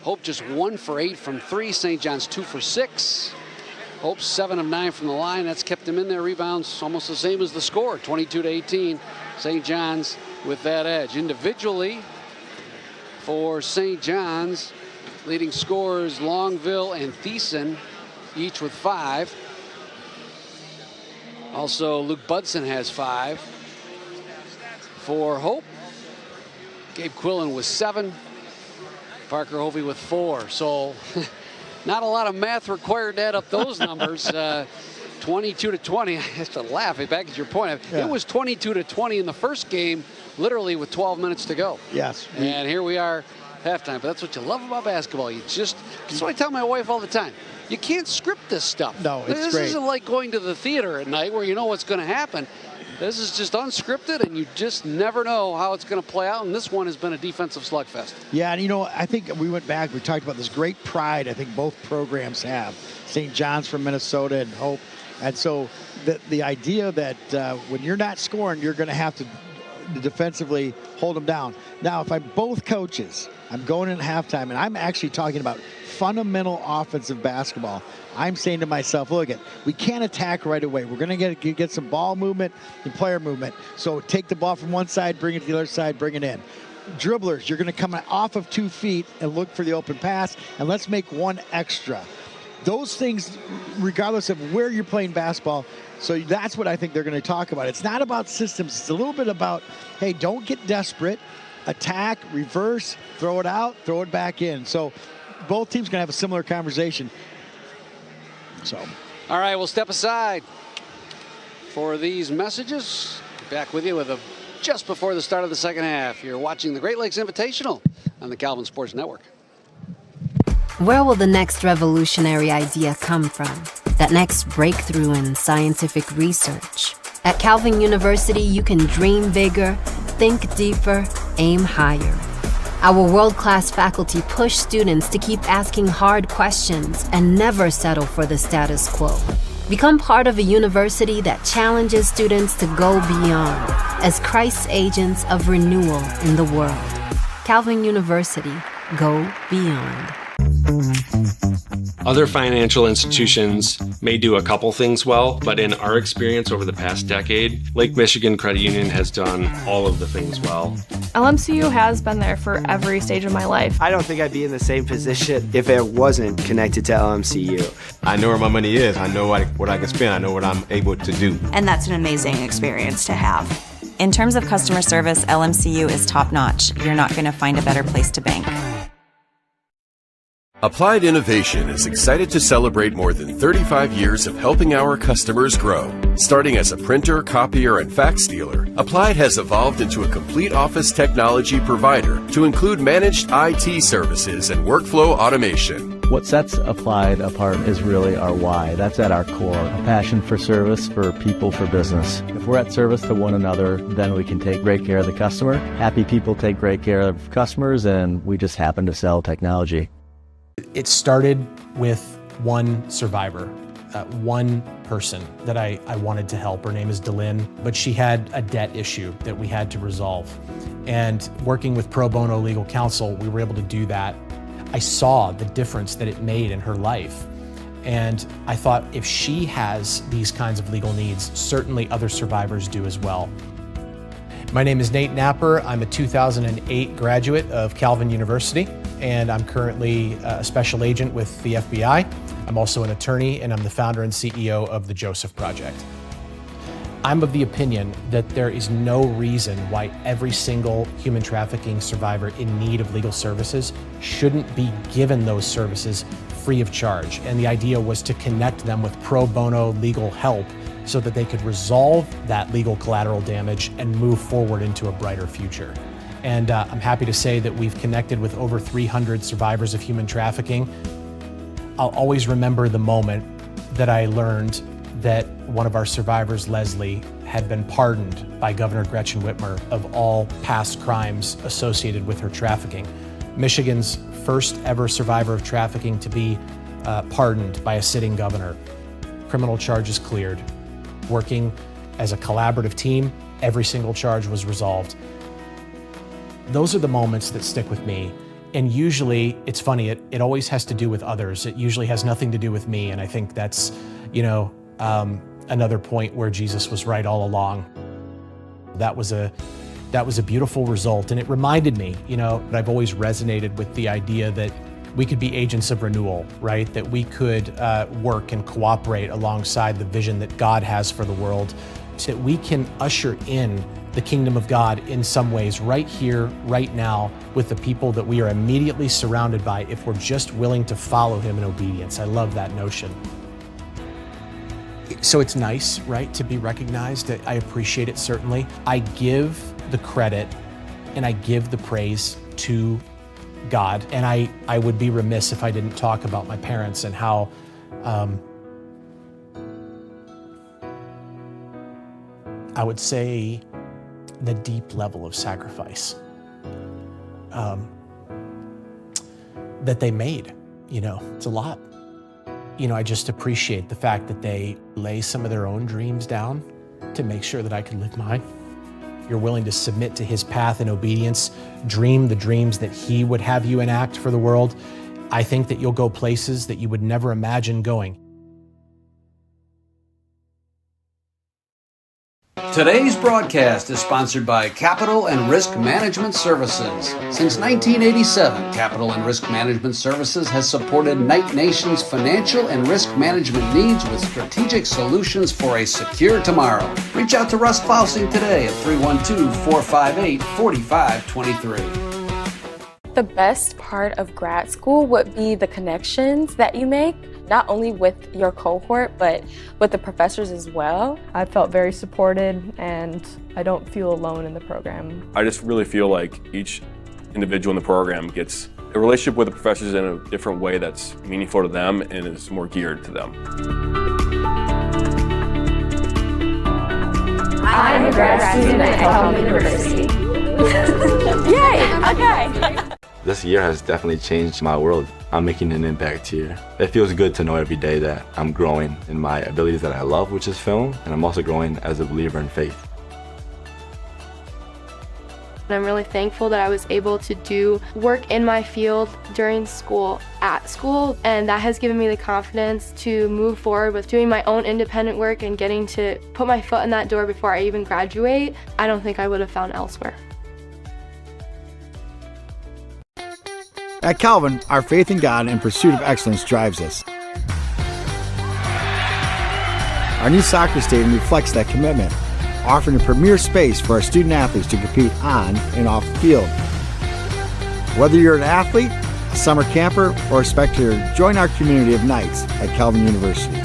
Hope just 1 for 8 from 3. St. John's 2 for 6. Hope 7 of 9 from the line. That's kept him in there. Rebounds almost the same as the score, 22-18. St. John's with that edge. Individually for St. John's, leading scorers Longville and Thiessen, each with 5. Also, Luke Budson has 5. For Hope, Gabe Quillen with 7. Parker Hovey with 4. So not a lot of math required to add up those numbers. 22-20. I have to laugh back at your point. Yeah. It was 22-20 in the first game, literally with 12 minutes to go. Yes. And here we are, halftime. But that's what you love about basketball. That's what I tell my wife all the time. You can't script this stuff. No, it's this great. Isn't like going to the theater at night where you know what's going to happen. This is just unscripted, and you just never know how it's going to play out. And this one has been a defensive slugfest. Yeah, and I think we went back. We talked about this great pride I think both programs have. St. John's from Minnesota and Hope. And so the idea that when you're not scoring, you're going to have to defensively hold them down. Now, if I'm both coaches, I'm going in halftime, and I'm actually talking about fundamental offensive basketball. I'm saying to myself, look, we can't attack right away. We're going to get some ball movement and player movement. So take the ball from one side, bring it to the other side, bring it in. Dribblers, you're going to come off of 2 feet and look for the open pass, and let's make one extra. Those things, regardless of where you're playing basketball, so that's what I think they're going to talk about. It's not about systems. It's a little bit about, hey, don't get desperate. Attack, reverse, throw it out, throw it back in. So both teams going to have a similar conversation. So, all right, we'll step aside for these messages. Back with you with just before the start of the second half. You're watching the Great Lakes Invitational on the Calvin Sports Network. Where will the next revolutionary idea come from? That next breakthrough in scientific research? At Calvin University, you can dream bigger, think deeper, aim higher. Our world-class faculty push students to keep asking hard questions and never settle for the status quo. Become part of a university that challenges students to go beyond as Christ's agents of renewal in the world. Calvin University, go beyond. Other financial institutions may do a couple things well, but in our experience over the past decade, Lake Michigan Credit Union has done all of the things well. LMCU has been there for every stage of my life. I don't think I'd be in the same position if it wasn't connected to LMCU. I know where my money is. I know what I can spend. I know what I'm able to do. And that's an amazing experience to have. In terms of customer service, LMCU is top-notch. You're not going to find a better place to bank. Applied Innovation is excited to celebrate more than 35 years of helping our customers grow. Starting as a printer, copier, and fax dealer, Applied has evolved into a complete office technology provider to include managed IT services and workflow automation. What sets Applied apart is really our why. That's at our core, a passion for service, for people, for business. If we're at service to one another, then we can take great care of the customer. Happy people take great care of customers, and we just happen to sell technology. It started with one survivor, one person that I wanted to help. Her name is Delynn, but she had a debt issue that we had to resolve. And working with pro bono legal counsel, we were able to do that. I saw the difference that it made in her life. And I thought, if she has these kinds of legal needs, certainly other survivors do as well. My name is Nate Napper. I'm a 2008 graduate of Calvin University, and I'm currently a special agent with the FBI. I'm also an attorney, and I'm the founder and CEO of the Joseph Project. I'm of the opinion that there is no reason why every single human trafficking survivor in need of legal services shouldn't be given those services free of charge. And the idea was to connect them with pro bono legal help so that they could resolve that legal collateral damage and move forward into a brighter future. And I'm happy to say that we've connected with over 300 survivors of human trafficking. I'll always remember the moment that I learned that one of our survivors, Leslie, had been pardoned by Governor Gretchen Whitmer of all past crimes associated with her trafficking. Michigan's first ever survivor of trafficking to be pardoned by a sitting governor. Criminal charges cleared. Working as a collaborative team, every single charge was resolved. Those are the moments that stick with me. And usually, it's funny, it always has to do with others. It usually has nothing to do with me. And I think that's, another point where Jesus was right all along. That was a beautiful result. And it reminded me, that I've always resonated with the idea that we could be agents of renewal, right? That we could work and cooperate alongside the vision that God has for the world, so that we can usher in the kingdom of God in some ways right here, right now, with the people that we are immediately surrounded by if we're just willing to follow him in obedience. I love that notion. So it's nice, right, to be recognized. I appreciate it, certainly. I give the credit and I give the praise to God. And I would be remiss if I didn't talk about my parents and how I would say the deep level of sacrifice that they made. It's a lot. I just appreciate the fact that they lay some of their own dreams down to make sure that I could live mine. You're willing to submit to his path in obedience, dream the dreams that he would have you enact for the world. I think that you'll go places that you would never imagine going. Today's broadcast is sponsored by Capital and Risk Management Services. Since 1987, Capital and Risk Management Services has supported Knight Nation's financial and risk management needs with strategic solutions for a secure tomorrow. Reach out to Russ Fausing today at 312-458-4523. The best part of grad school would be the connections that you make, not only with your cohort, but with the professors as well. I felt very supported, and I don't feel alone in the program. I just really feel like each individual in the program gets a relationship with the professors in a different way that's meaningful to them and is more geared to them. I'm a grad student at Calvin University. Yay! Okay. This year has definitely changed my world. I'm making an impact here. It feels good to know every day that I'm growing in my abilities that I love, which is film, and I'm also growing as a believer in faith. I'm really thankful that I was able to do work in my field during school, at school, and that has given me the confidence to move forward with doing my own independent work and getting to put my foot in that door before I even graduate. I don't think I would have found elsewhere. At Calvin, our faith in God and pursuit of excellence drives us. Our new soccer stadium reflects that commitment, offering a premier space for our student athletes to compete on and off the field. Whether you're an athlete, a summer camper, or a spectator, join our community of Knights at Calvin University.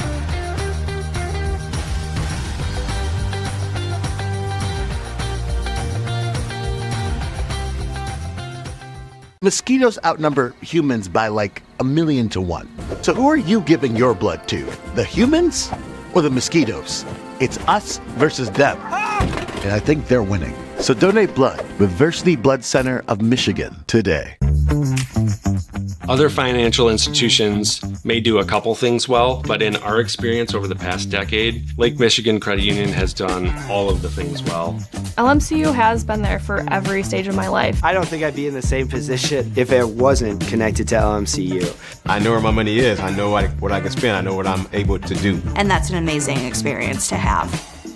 Mosquitoes outnumber humans by like 1,000,000 to 1. So who are you giving your blood to? The humans or the mosquitoes? It's us versus them. And I think they're winning. So donate blood with Versity Blood Center of Michigan today. Other financial institutions may do a couple things well, but in our experience over the past decade, Lake Michigan Credit Union has done all of the things well. LMCU has been there for every stage of my life. I don't think I'd be in the same position if it wasn't connected to LMCU. I know where my money is. I know what I can spend. I know what I'm able to do. And that's an amazing experience to have.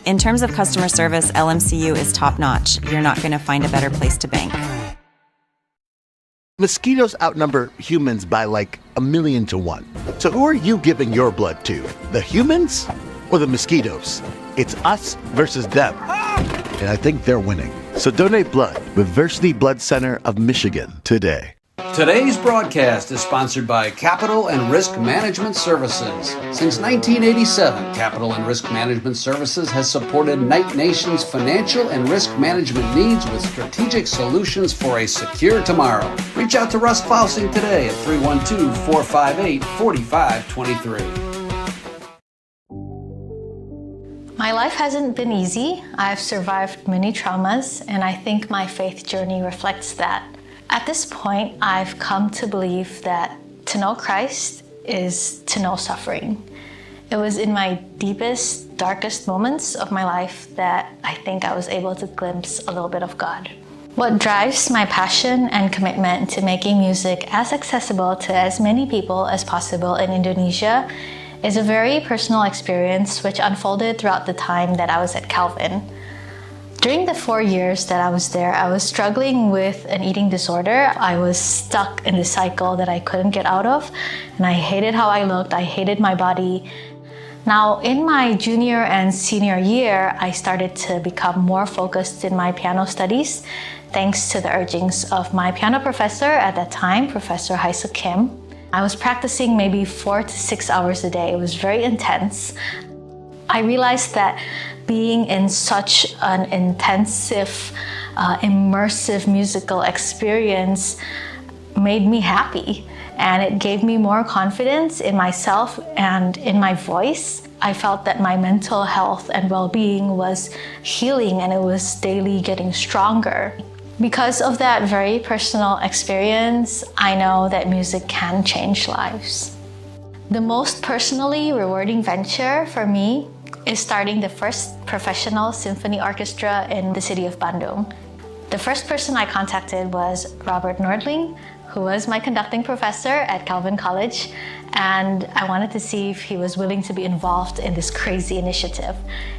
In terms of customer service, LMCU is top-notch. You're not going to find a better place to bank. Mosquitoes outnumber humans by like 1,000,000 to 1. So who are you giving your blood to? The humans or the mosquitoes? It's us versus them. And I think they're winning. So donate blood with Versity Blood Center of Michigan today. Today's broadcast is sponsored by Capital and Risk Management Services. Since 1987, Capital and Risk Management Services has supported Knight Nation's financial and risk management needs with strategic solutions for a secure tomorrow. Reach out to Russ Fausing today at 312-458-4523. My life hasn't been easy. I've survived many traumas, and I think my faith journey reflects that. At this point, I've come to believe that to know Christ is to know suffering. It was in my deepest, darkest moments of my life that I think I was able to glimpse a little bit of God. What drives my passion and commitment to making music as accessible to as many people as possible in Indonesia is a very personal experience which unfolded throughout the time that I was at Calvin. During the 4 years that I was there, I was struggling with an eating disorder. I was stuck in this cycle that I couldn't get out of, and I hated how I looked. I hated my body. Now, in my junior and senior year, I started to become more focused in my piano studies, thanks to the urgings of my piano professor at that time, Professor Haisuk Kim. I was practicing maybe 4 to 6 hours a day. It was very intense. I realized that being in such an intensive, immersive musical experience made me happy, and it gave me more confidence in myself and in my voice. I felt that my mental health and well-being was healing, and it was daily getting stronger. Because of that very personal experience, I know that music can change lives. The most personally rewarding venture for me is starting the first professional symphony orchestra in the city of Bandung. The first person I contacted was Robert Nordling, who was my conducting professor at Calvin College, and I wanted to see if he was willing to be involved in this crazy initiative.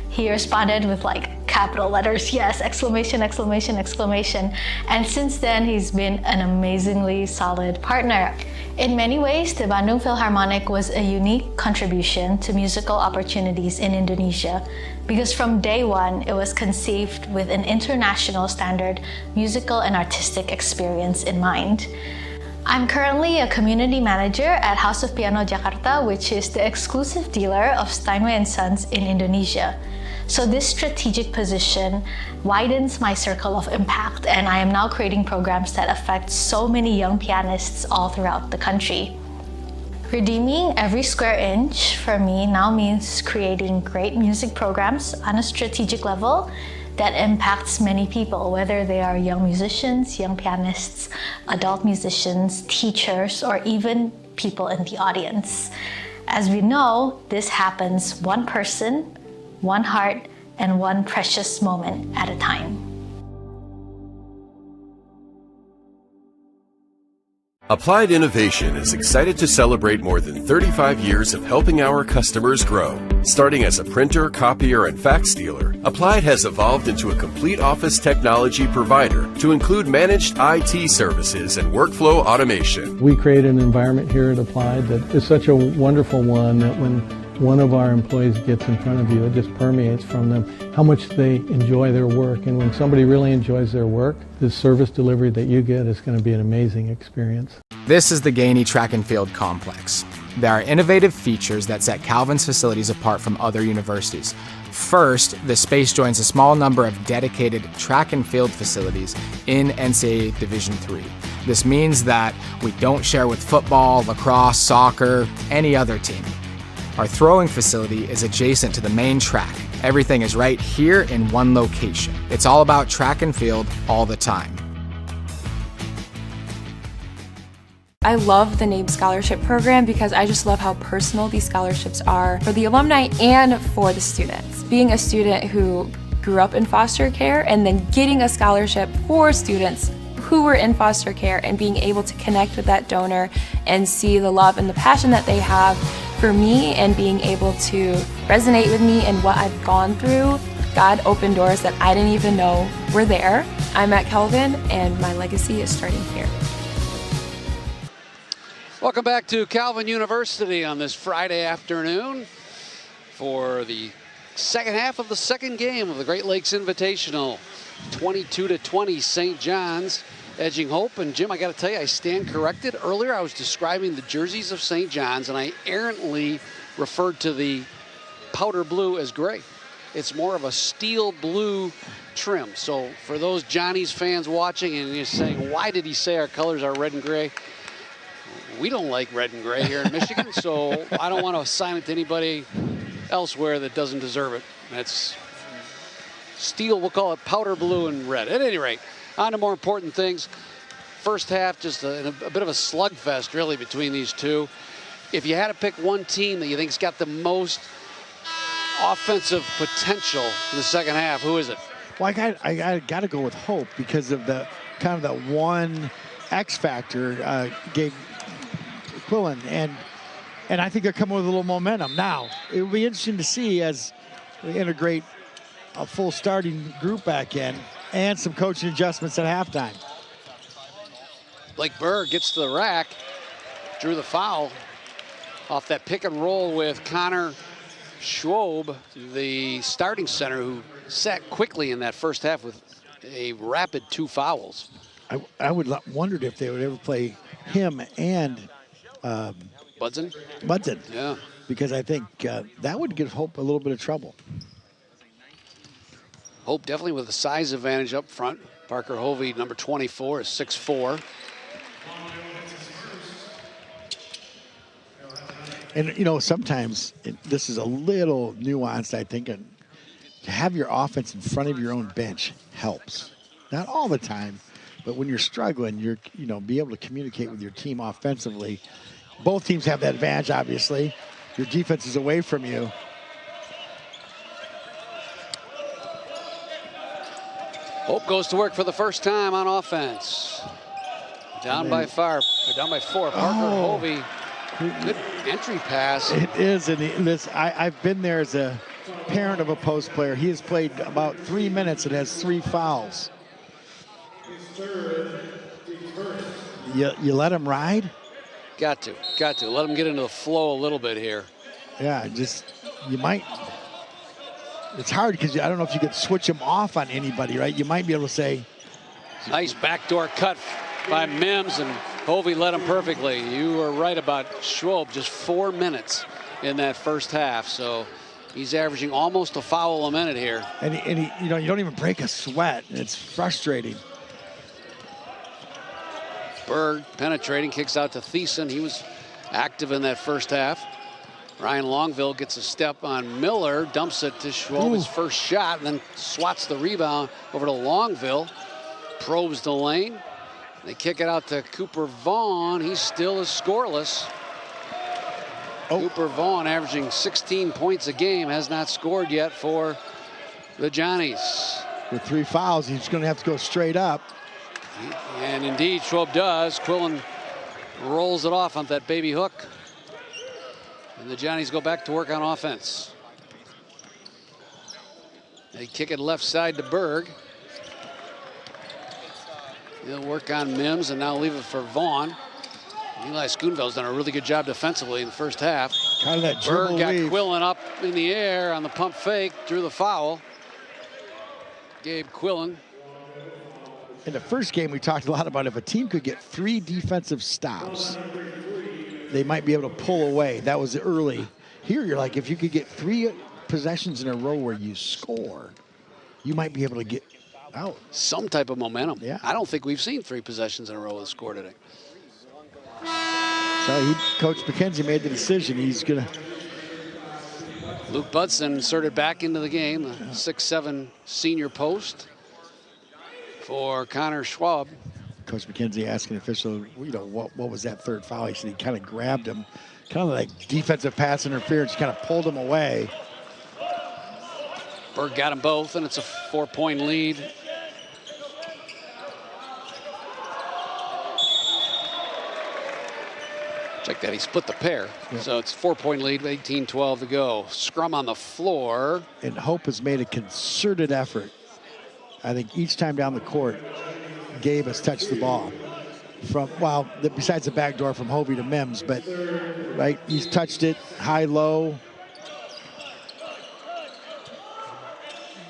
He responded with like capital letters, yes, exclamation, exclamation, exclamation. And since then, he's been an amazingly solid partner. In many ways, the Bandung Philharmonic was a unique contribution to musical opportunities in Indonesia, because from day one, it was conceived with an international standard musical and artistic experience in mind. I'm currently a community manager at House of Piano Jakarta, which is the exclusive dealer of Steinway & Sons in Indonesia. So this strategic position widens my circle of impact, and I am now creating programs that affect so many young pianists all throughout the country. Redeeming every square inch for me now means creating great music programs on a strategic level that impacts many people, whether they are young musicians, young pianists, adult musicians, teachers, or even people in the audience. As we know, this happens one person, one heart, and one precious moment at a time. Applied Innovation is excited to celebrate more than 35 years of helping our customers grow. Starting as a printer, copier, and fax dealer, Applied has evolved into a complete office technology provider to include managed IT services and workflow automation. We create an environment here at Applied that is such a wonderful one that when one of our employees gets in front of you, it just permeates from them how much they enjoy their work. And when somebody really enjoys their work, the service delivery that you get is going to be an amazing experience. This is the Gainey Track and Field Complex. There are innovative features that set Calvin's facilities apart from other universities. First, the space joins a small number of dedicated track and field facilities in NCAA Division III. This means that we don't share with football, lacrosse, soccer, any other team. Our throwing facility is adjacent to the main track. Everything is right here in one location. It's all about track and field all the time. I love the NABE Scholarship Program because I just love how personal these scholarships are for the alumni and for the students. Being a student who grew up in foster care and then getting a scholarship for students who were in foster care and being able to connect with that donor and see the love and the passion that they have for me and being able to resonate with me and what I've gone through. God opened doors that I didn't even know were there. I'm at Calvin and my legacy is starting here. Welcome back to Calvin University on this Friday afternoon for the second half of the second game of the Great Lakes Invitational. 22-20 St. John's edging Hope. And Jim, I got to tell you, I stand corrected. Earlier I was describing the jerseys of St. John's and I errantly referred to the powder blue as gray. It's more of a steel blue trim. So for those Johnny's fans watching and you're saying, why did he say our colors are red and gray? We don't like red and gray here in Michigan, so I don't want to assign it to anybody elsewhere that doesn't deserve it. That's steel, we'll call it powder blue and red. At any rate, on to more important things. First half, just a bit of a slugfest, really, between these two. If you had to pick one team that you think's got the most offensive potential in the second half, who is it? Well, I got to go with Hope because of the kind of that one X factor gave Quillen, and I think they're coming with a little momentum. Now, it will be interesting to see as we integrate a full starting group back in and some coaching adjustments at halftime. Blake Berg gets to the rack, drew the foul off that pick and roll with Connor Schwob, the starting center, who sat quickly in that first half with a rapid 2 fouls. I would wondered if they would ever play him and Budson? Budson. Yeah. Because I think that would give Hope a little bit of trouble. Hope definitely with a size advantage up front. Parker Hovey, number 24, is 6'4". And, you know, sometimes this is a little nuanced, I think. And to have your offense in front of your own bench helps. Not all the time, but when you're struggling, be able to communicate with your team offensively. Both teams have that advantage, obviously. Your defense is away from you. Hope goes to work for the first time on offense. Down by 4. Parker Hovey. Good entry pass. It is, and I've been there as a parent of a post player. He has played about 3 minutes and has 3 fouls. You let him ride? Got to. Let him get into the flow a little bit here. Yeah, you might. It's hard because I don't know if you could switch him off on anybody, right? You might be able to say. Nice backdoor cut by Mims, and Hovey led him perfectly. You were right about Schwob, just 4 minutes in that first half. So he's averaging almost a foul a minute here. And he you don't even break a sweat. It's frustrating. Berg penetrating, kicks out to Thiessen. He was active in that first half. Ryan Longville gets a step on Miller, dumps it to Schwob, his first shot, and then swats the rebound over to Longville. Probes the lane. They kick it out to Cooper Vaughn. He still is scoreless. Cooper Vaughn, averaging 16 points a game, has not scored yet for the Johnnies. With 3 fouls, he's going to have to go straight up. And indeed, Schwob does. Quillen rolls it off on that baby hook. And the Johnnies go back to work on offense. They kick it left side to Berg. He'll work on Mims and now leave it for Vaughn. Eli Schoonveld's done a really good job defensively in the first half. Kind of that Berg got weave. Quillen up in the air on the pump fake, drew the foul. Gabe Quillen. In the first game, we talked a lot about if a team could get 3 defensive stops, they might be able to pull away. That was early. Here, you're like, if you could get 3 possessions in a row where you score, you might be able to get out. Some type of momentum. Yeah. I don't think we've seen 3 possessions in a row with a score today. So Coach McKenzie made the decision. He's going to. Luke Budson inserted back into the game, the 6'7" senior post for Connor Schwab. Coach McKenzie asking the official, what was that third foul? He said he kind of grabbed him, kind of like defensive pass interference, kind of pulled him away. Berg got them both, and it's a 4-point lead. Check that, he split the pair. Yep. So it's 4-point lead, 18-12 to go. Scrum on the floor. And Hope has made a concerted effort. I think each time down the court, Gabe has touched the ball. Besides the back door from Hovey to Mims, but right, he's touched it high, low.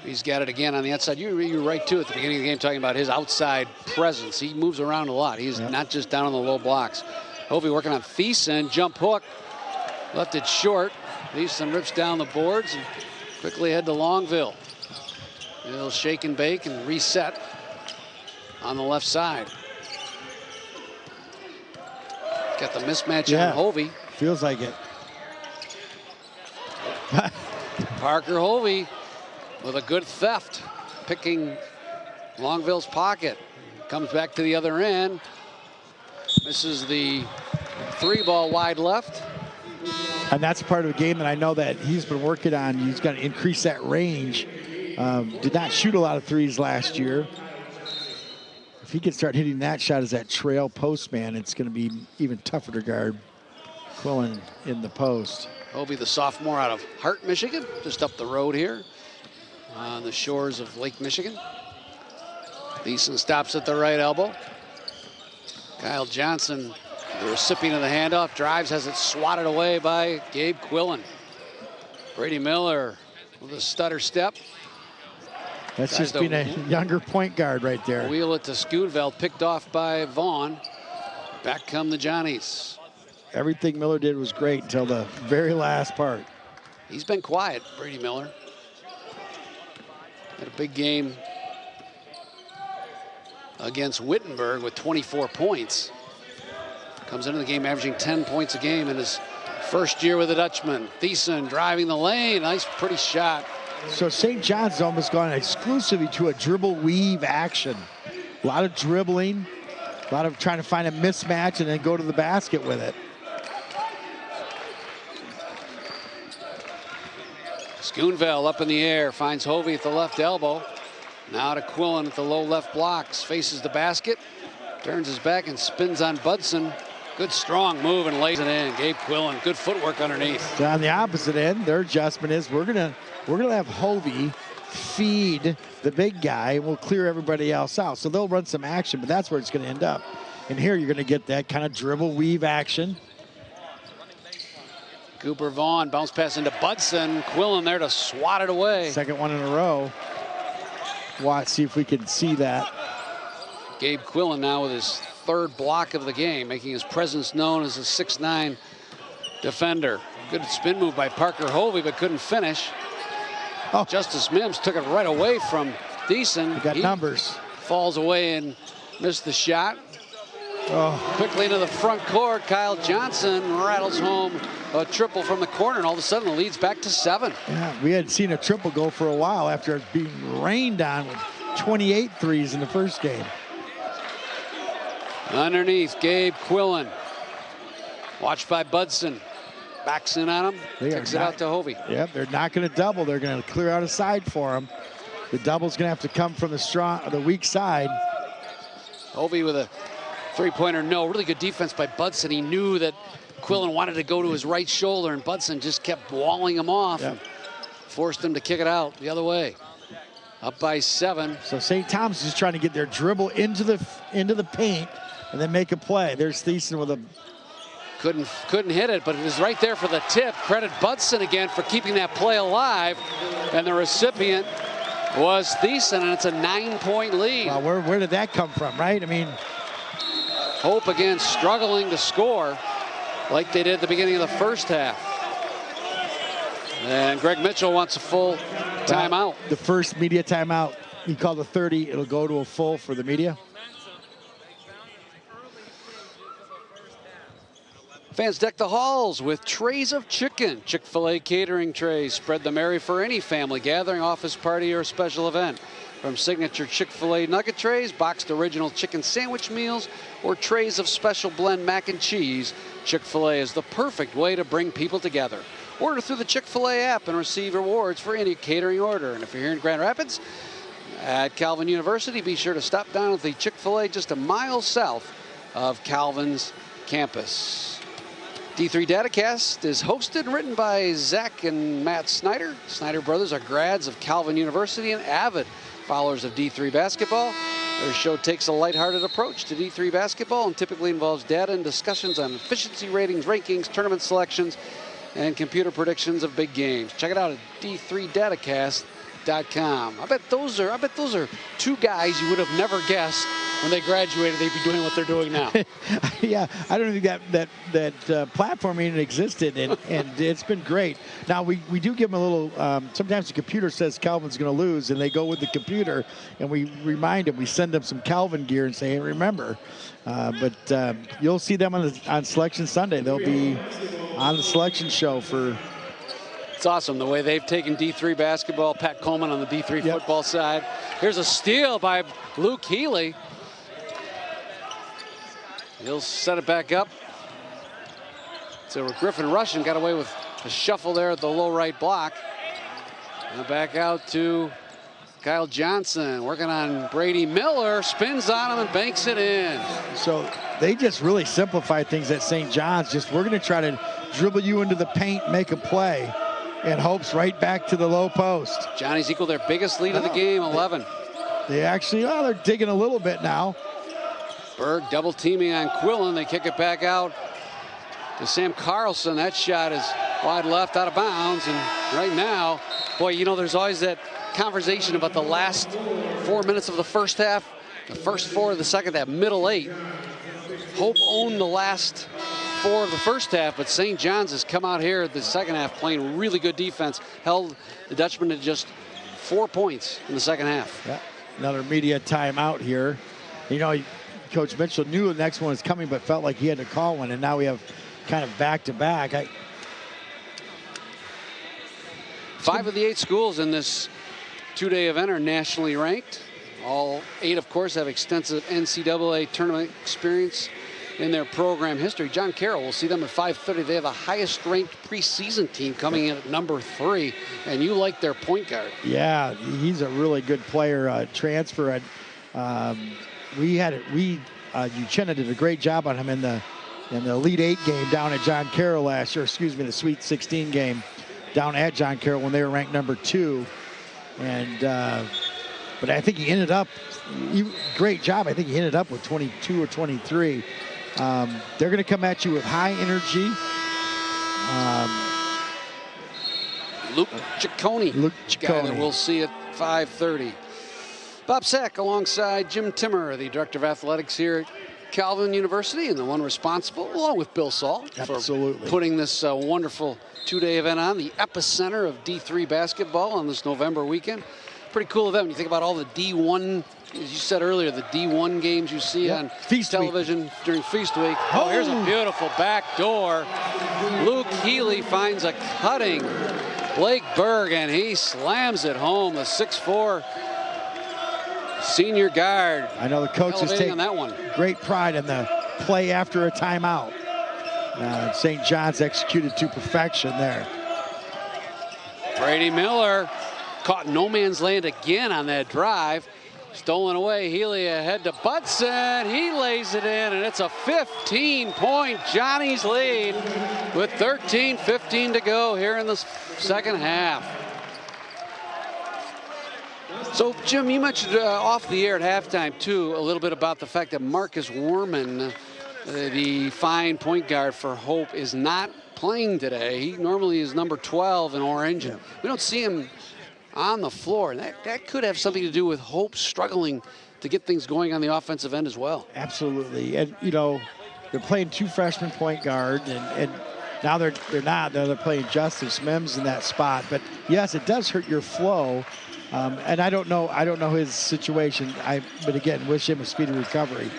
He's got it again on the outside. You were right, too, at the beginning of the game, talking about his outside presence. He moves around a lot. He's not just down on the low blocks. Hovey working on Thiessen, jump hook, left it short. Thiessen rips down the boards and quickly head to Longville. He'll shake and bake and reset on the left side. Got the mismatch on Hovey. Feels like it. Parker Hovey with a good theft, picking Longville's pocket. Comes back to the other end. Misses the 3-ball wide left. And that's part of the game that I know that he's been working on. He's got to increase that range. Did not shoot a lot of threes last year. If he can start hitting that shot as that trail post man, it's going to be even tougher to guard Quillen in the post. Hovey, the sophomore out of Hart, Michigan, just up the road here on the shores of Lake Michigan. Thiessen stops at the right elbow. Kyle Johnson, the recipient of the handoff, drives, has it swatted away by Gabe Quillen. Brady Miller with a stutter step. That's just being a younger point guard right there. Wheel it to Schoonveld, picked off by Vaughn. Back come the Johnnies. Everything Miller did was great until the very last part. He's been quiet, Brady Miller. Had a big game against Wittenberg with 24 points. Comes into the game averaging 10 points a game in his first year with the Dutchman. Thiessen driving the lane. Nice, pretty shot. So St. John's almost gone exclusively to a dribble weave action. A lot of dribbling, a lot of trying to find a mismatch and then go to the basket with it. Schoonveld up in the air, finds Hovey at the left elbow. Now to Quillen at the low left blocks, faces the basket, turns his back and spins on Budson. Good strong move and lays it in. Gabe Quillen, good footwork underneath. So on the opposite end, their adjustment is we're gonna have Hovey feed the big guy and we'll clear everybody else out. So they'll run some action, but that's where it's gonna end up. And here you're gonna get that kind of dribble weave action. Cooper Vaughn bounce pass into Budson. Quillen there to swat it away. Second one in a row. Watch, see if we can see that. Gabe Quillen now with his third block of the game, making his presence known as a 6'9" defender. Good spin move by Parker Hovey, but couldn't finish. Oh. Justice Mims took it right away from Thiessen. Got numbers. Falls away and missed the shot. Oh. Quickly into the front court, Kyle Johnson rattles home a triple from the corner, and all of a sudden the lead's back to 7. Yeah, we hadn't seen a triple go for a while after being rained on with 28 threes in the first game. Underneath, Gabe Quillen. Watched by Budson. Backs in on him, takes it out to Hovey. Yep, they're not going to double. They're going to clear out a side for him. The double's going to have to come from the weak side. Hovey with a Three-pointer, no. Really good defense by Budson. He knew that Quillen wanted to go to his right shoulder, and Budson just kept walling him off. Yep. And forced him to kick it out the other way. Up by 7. So St. Thomas is trying to get their dribble into the paint and then make a play. There's Thiessen with a... Couldn't hit it, but it was right there for the tip. Credit Budson again for keeping that play alive. And the recipient was Thiessen, and it's a 9-point lead. Well, where did that come from, right? I mean... Hope again struggling to score like they did at the beginning of the first half. And Greg Mitchell wants a full timeout. The first media timeout, he called a 30. It'll go to a full for the media. Fans deck the halls with trays of chicken. Chick-fil-A catering trays. Spread the merry for any family gathering, office party, or special event. From signature Chick-fil-A nugget trays, boxed original chicken sandwich meals, or trays of special blend mac and cheese, Chick-fil-A is the perfect way to bring people together. Order through the Chick-fil-A app and receive rewards for any catering order. And if you're here in Grand Rapids at Calvin University, be sure to stop down at the Chick-fil-A just a mile south of Calvin's campus. D3 Datacast is hosted and written by Zach and Matt Snyder. Snyder brothers are grads of Calvin University and avid followers of D3 basketball. Their show takes a lighthearted approach to D3 basketball and typically involves data and discussions on efficiency ratings, rankings, tournament selections, and computer predictions of big games. Check it out at d3datacast.com. I bet those are two guys you would have never guessed when they graduated they'd be doing what they're doing now. Yeah, I don't think that platform even existed, and it's been great. Now, we do give them a little, sometimes the computer says Calvin's going to lose, and they go with the computer, and we remind them, we send them some Calvin gear and say, hey, remember. But you'll see them on Selection Sunday. They'll be on the selection show for... It's awesome the way they've taken D3 basketball. Pat Coleman on the D3 football side. Here's a steal by Luke Healy. He'll set it back up. So Griffin Russian got away with a shuffle there at the low right block. And back out to Kyle Johnson, working on Brady Miller, spins on him and banks it in. So they just really simplified things at St. John's. Just we're going to try to dribble you into the paint, make a play, and hopes right back to the low post. Johnny's equaled their biggest lead of the game, 11. They actually, they're digging a little bit now. Berg double teaming on Quillen. They kick it back out to Sam Carlson. That shot is wide left, out of bounds. And right now, boy, you know, there's always that conversation about the last 4 minutes of the first half, the first 4 of the second half, middle 8. Hope owned the last 4 of the first half, but St. John's has come out here the second half playing really good defense, held the Dutchman to just 4 points in the second half. Yeah. Another media timeout here. You know, Coach Mitchell knew the next one was coming, but felt like he had to call one, and now we have kind of back-to-back. 5 of the 8 schools in this 2-day event are nationally ranked. All 8, of course, have extensive NCAA tournament experience in their program history. John Carroll, we'll see them at 5:30. They have the highest-ranked preseason team coming in at number 3, and you like their point guard. Yeah, he's a really good player. Transfer. Uchenna did a great job on him in the Elite 8 game down at John Carroll last year. Excuse me, the Sweet 16 game down at John Carroll when they were ranked number 2. And but I think he ended up great job. I think he ended up with 22 or 23. They're going to come at you with high energy. Luke Ciccone. Guy that we'll see at 5:30. Bob Sack alongside Jim Timmer, the Director of Athletics here at Calvin University, and the one responsible, along with Bill Saul, for putting this wonderful 2-day event on, the epicenter of D3 basketball on this November weekend. Pretty cool event when you think about all the D1, as you said earlier, the D1 games you see on television during Feast Week. Oh, here's a beautiful backdoor. Luke Healy finds a cutting Blake Berg, and he slams it home. The 6'4" senior guard. I know the coaches take on that one. Great pride in the play after a timeout. St. John's executed to perfection there. Brady Miller caught no man's land again on that drive. Stolen away, Healy ahead to Budson. He lays it in, and it's a 15-point Johnny's lead with 13:15 to go here in the second half. So, Jim, you mentioned off the air at halftime, too, a little bit about the fact that Marcus Warman, the fine point guard for Hope, is not playing today. He normally is number 12 in orange. Yeah. We don't see him on the floor. And that could have something to do with Hope struggling to get things going on the offensive end as well. Absolutely. And, you know, they're playing 2 freshman point guard, and now they're not. Now they're playing Justice Mims in that spot. But, yes, it does hurt your flow. And I don't know his situation. But again, wish him a speedy recovery.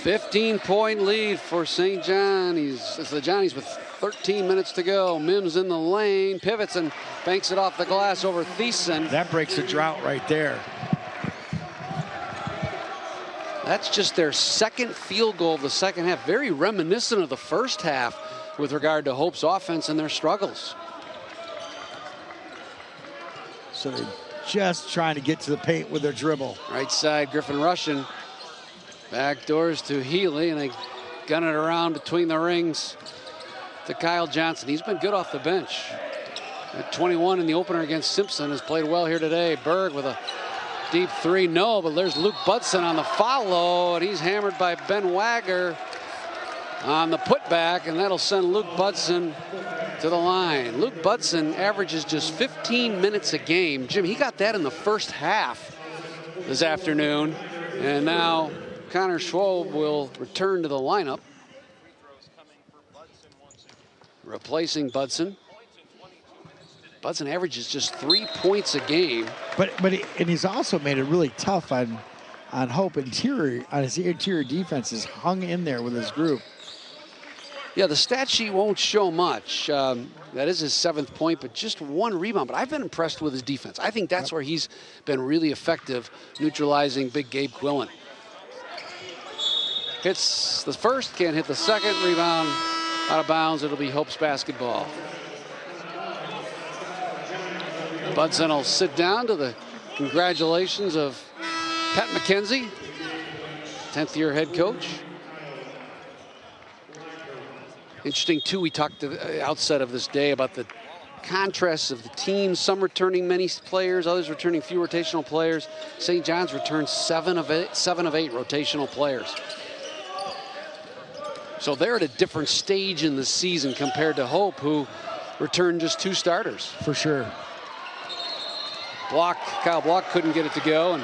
15-point lead for St. Johnny's. It's the Johnnies with 13 minutes to go. Mims in the lane, pivots and banks it off the glass over Thiessen. That breaks the drought right there. That's just their second field goal of the second half. Very reminiscent of the first half with regard to Hope's offense and their struggles. So they're just trying to get to the paint with their dribble. Right side, Griffin Russian. Back doors to Healy, and they gun it around between the rings to Kyle Johnson. He's been good off the bench. At 21 in the opener against Simpson, has played well here today. Berg with a deep 3, no, but there's Luke Budson on the follow, and he's hammered by Ben Wagger on the putback, and that'll send Luke Budson to the line. Luke Budson averages just 15 minutes a game. Jim, he got that in the first half this afternoon, and now Connor Schwob will return to the lineup, replacing Budson. Budson averages just 3 points a game. And he's also made it really tough on Hope interior, on his interior defenses, hung in there with his group. Yeah, the stat sheet won't show much. That is his 7th point, but just 1 rebound. But I've been impressed with his defense. I think that's where he's been really effective, neutralizing big Gabe Quillen. Hits the first, can't hit the second. Rebound out of bounds. It'll be Hope's basketball. Budson will sit down to the congratulations of Pat McKenzie, 10th year head coach. Interesting, too, we talked at the outset of this day about the contrasts of the teams. Some returning many players, others returning few rotational players. St. John's returns 7 of 8 rotational players. So they're at a different stage in the season compared to Hope, who returned just 2 starters. For sure. Kyle Block couldn't get it to go.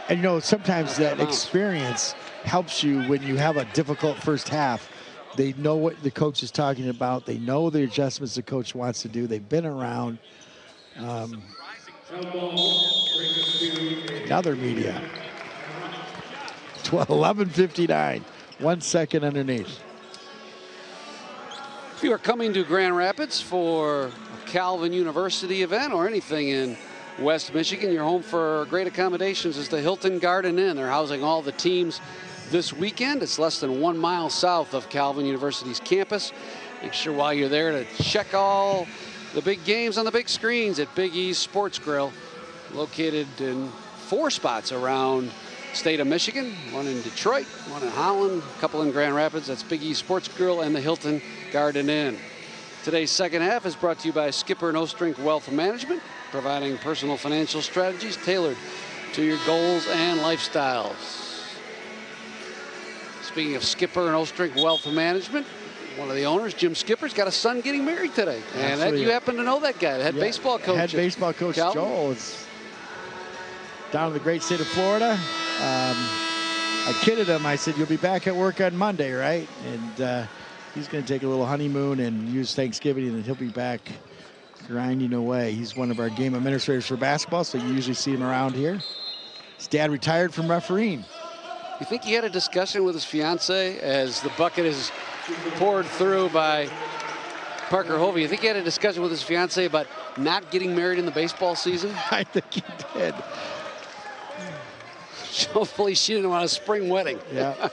And you know, sometimes that experience helps you when you have a difficult first half. They know what the coach is talking about. They know the adjustments the coach wants to do. They've been around. Another media. 11:59, 1 second underneath. If you are coming to Grand Rapids for a Calvin University event or anything in West Michigan, your home for great accommodations is the Hilton Garden Inn. They're housing all the teams this weekend. It's less than 1 mile south of Calvin University's campus. Make sure while you're there to check all the big games on the big screens at Big E's Sports Grill, located in 4 spots around state of Michigan, 1 in Detroit, 1 in Holland, a couple in Grand Rapids. That's Big E's Sports Grill and the Hilton Garden Inn. Today's second half is brought to you by Skipper and Ostrink Wealth Management, providing personal financial strategies tailored to your goals and lifestyles. Speaking of Skipper and Ostrink Wealth Management, one of the owners, Jim Skipper's got a son getting married today. And that, you happen to know that guy, the head baseball coach. Head baseball coach Calvin. Joel is down in the great state of Florida. I kidded him. I said, you'll be back at work on Monday, right? And he's going to take a little honeymoon and use Thanksgiving, and then he'll be back grinding away. He's one of our game administrators for basketball, so you usually see him around here. His dad retired from refereeing. You think he had a discussion with his fiance as the bucket is poured through by Parker Hovey? You think he had a discussion with his fiance about not getting married in the baseball season? I think he did. Hopefully she didn't want a spring wedding. Yeah.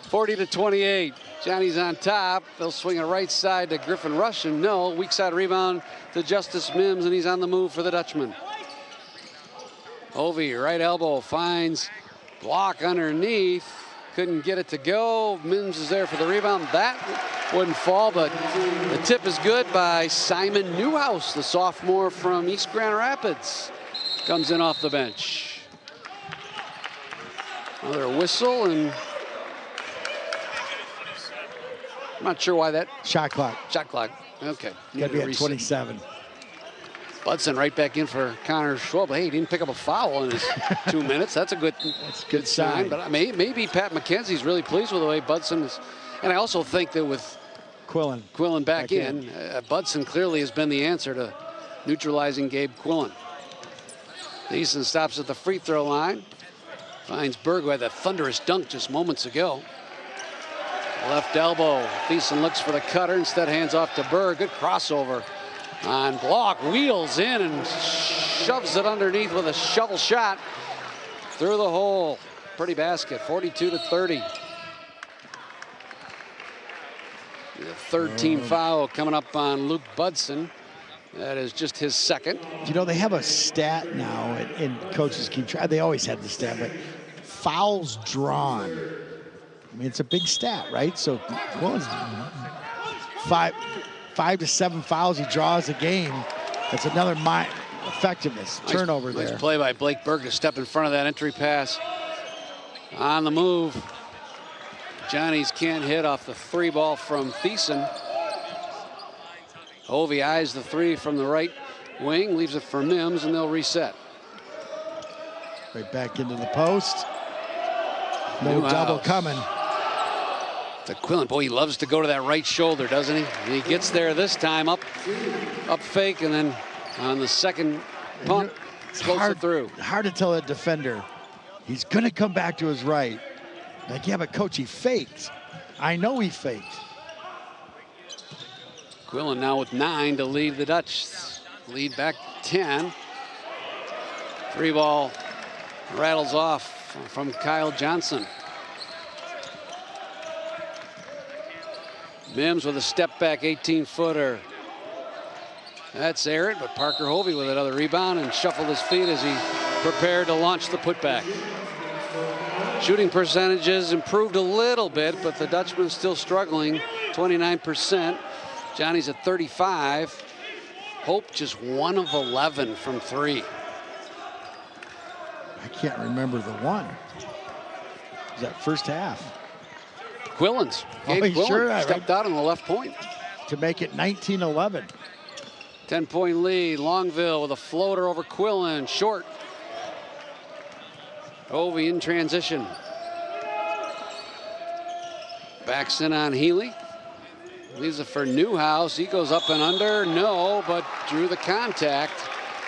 40-28. Johnny's on top. They'll swing it right side to Griffin Russian. No, weak side rebound to Justice Mims, and he's on the move for the Dutchman. Hovey, right elbow, finds block underneath. Couldn't get it to go. Mims is there for the rebound. That wouldn't fall, but the tip is good by Simon Newhouse, the sophomore from East Grand Rapids. Comes in off the bench. Another whistle, and I'm not sure why that. Shot clock. Shot clock. Okay. Got to be at 27. Budson right back in for Connor Schwab. Hey, he didn't pick up a foul in his 2 minutes. That's a good, good sign. But maybe Pat McKenzie's really pleased with the way Budson is. And I also think that with Quillen back in, Budson clearly has been the answer to neutralizing Gabe Quillen. Thiessen stops at the free throw line. Finds Berg, who had that thunderous dunk just moments ago. Left elbow. Thiessen looks for the cutter. Instead hands off to Berg. Good crossover on block. Wheels in and shoves it underneath with a shovel shot through the hole. Pretty basket. 42-30. The third team foul coming up on Luke Budson. That is just his second. You know, they have a stat now, and coaches keep track. They always had the stat, but fouls drawn. I mean, it's a big stat, right? So Quillen's 5 to 7 fouls he draws a game. That's another effectiveness. Turnover there. Nice play by Blake Berg to step in front of that entry pass. On the move. Johnny's can't hit off the three ball from Thiessen. Hovey eyes the three from the right wing, leaves it for Mims, and they'll reset. Right back into the post. No Newhouse. double coming. To Quillen, boy, he loves to go to that right shoulder, doesn't he? And he gets there this time, up fake, and then on the second pump, floats it through. Hard to tell a defender. He's going to come back to his right. Like, yeah, but coach, he faked. I know he faked. Quillen now with 9 to lead the Dutch. Lead back 10. Three ball rattles off from Kyle Johnson. Mims with a step back 18-footer. That's errant, but Parker Hovey with another rebound and shuffled his feet as he prepared to launch the putback. Shooting percentages improved a little bit, but the Dutchman's still struggling, 29%. Johnny's at 35. Hope just 1 of 11 from 3. I can't remember the one. Was that first half? Quillen's. Gabe Quillen sure, stepped out on the left point. To make it 19-11. 10-point lead. Longville with a floater over Quillen. Short. Hovey in transition. Backs in on Healy. Leaves it for Newhouse. He goes up and under. No, but drew the contact.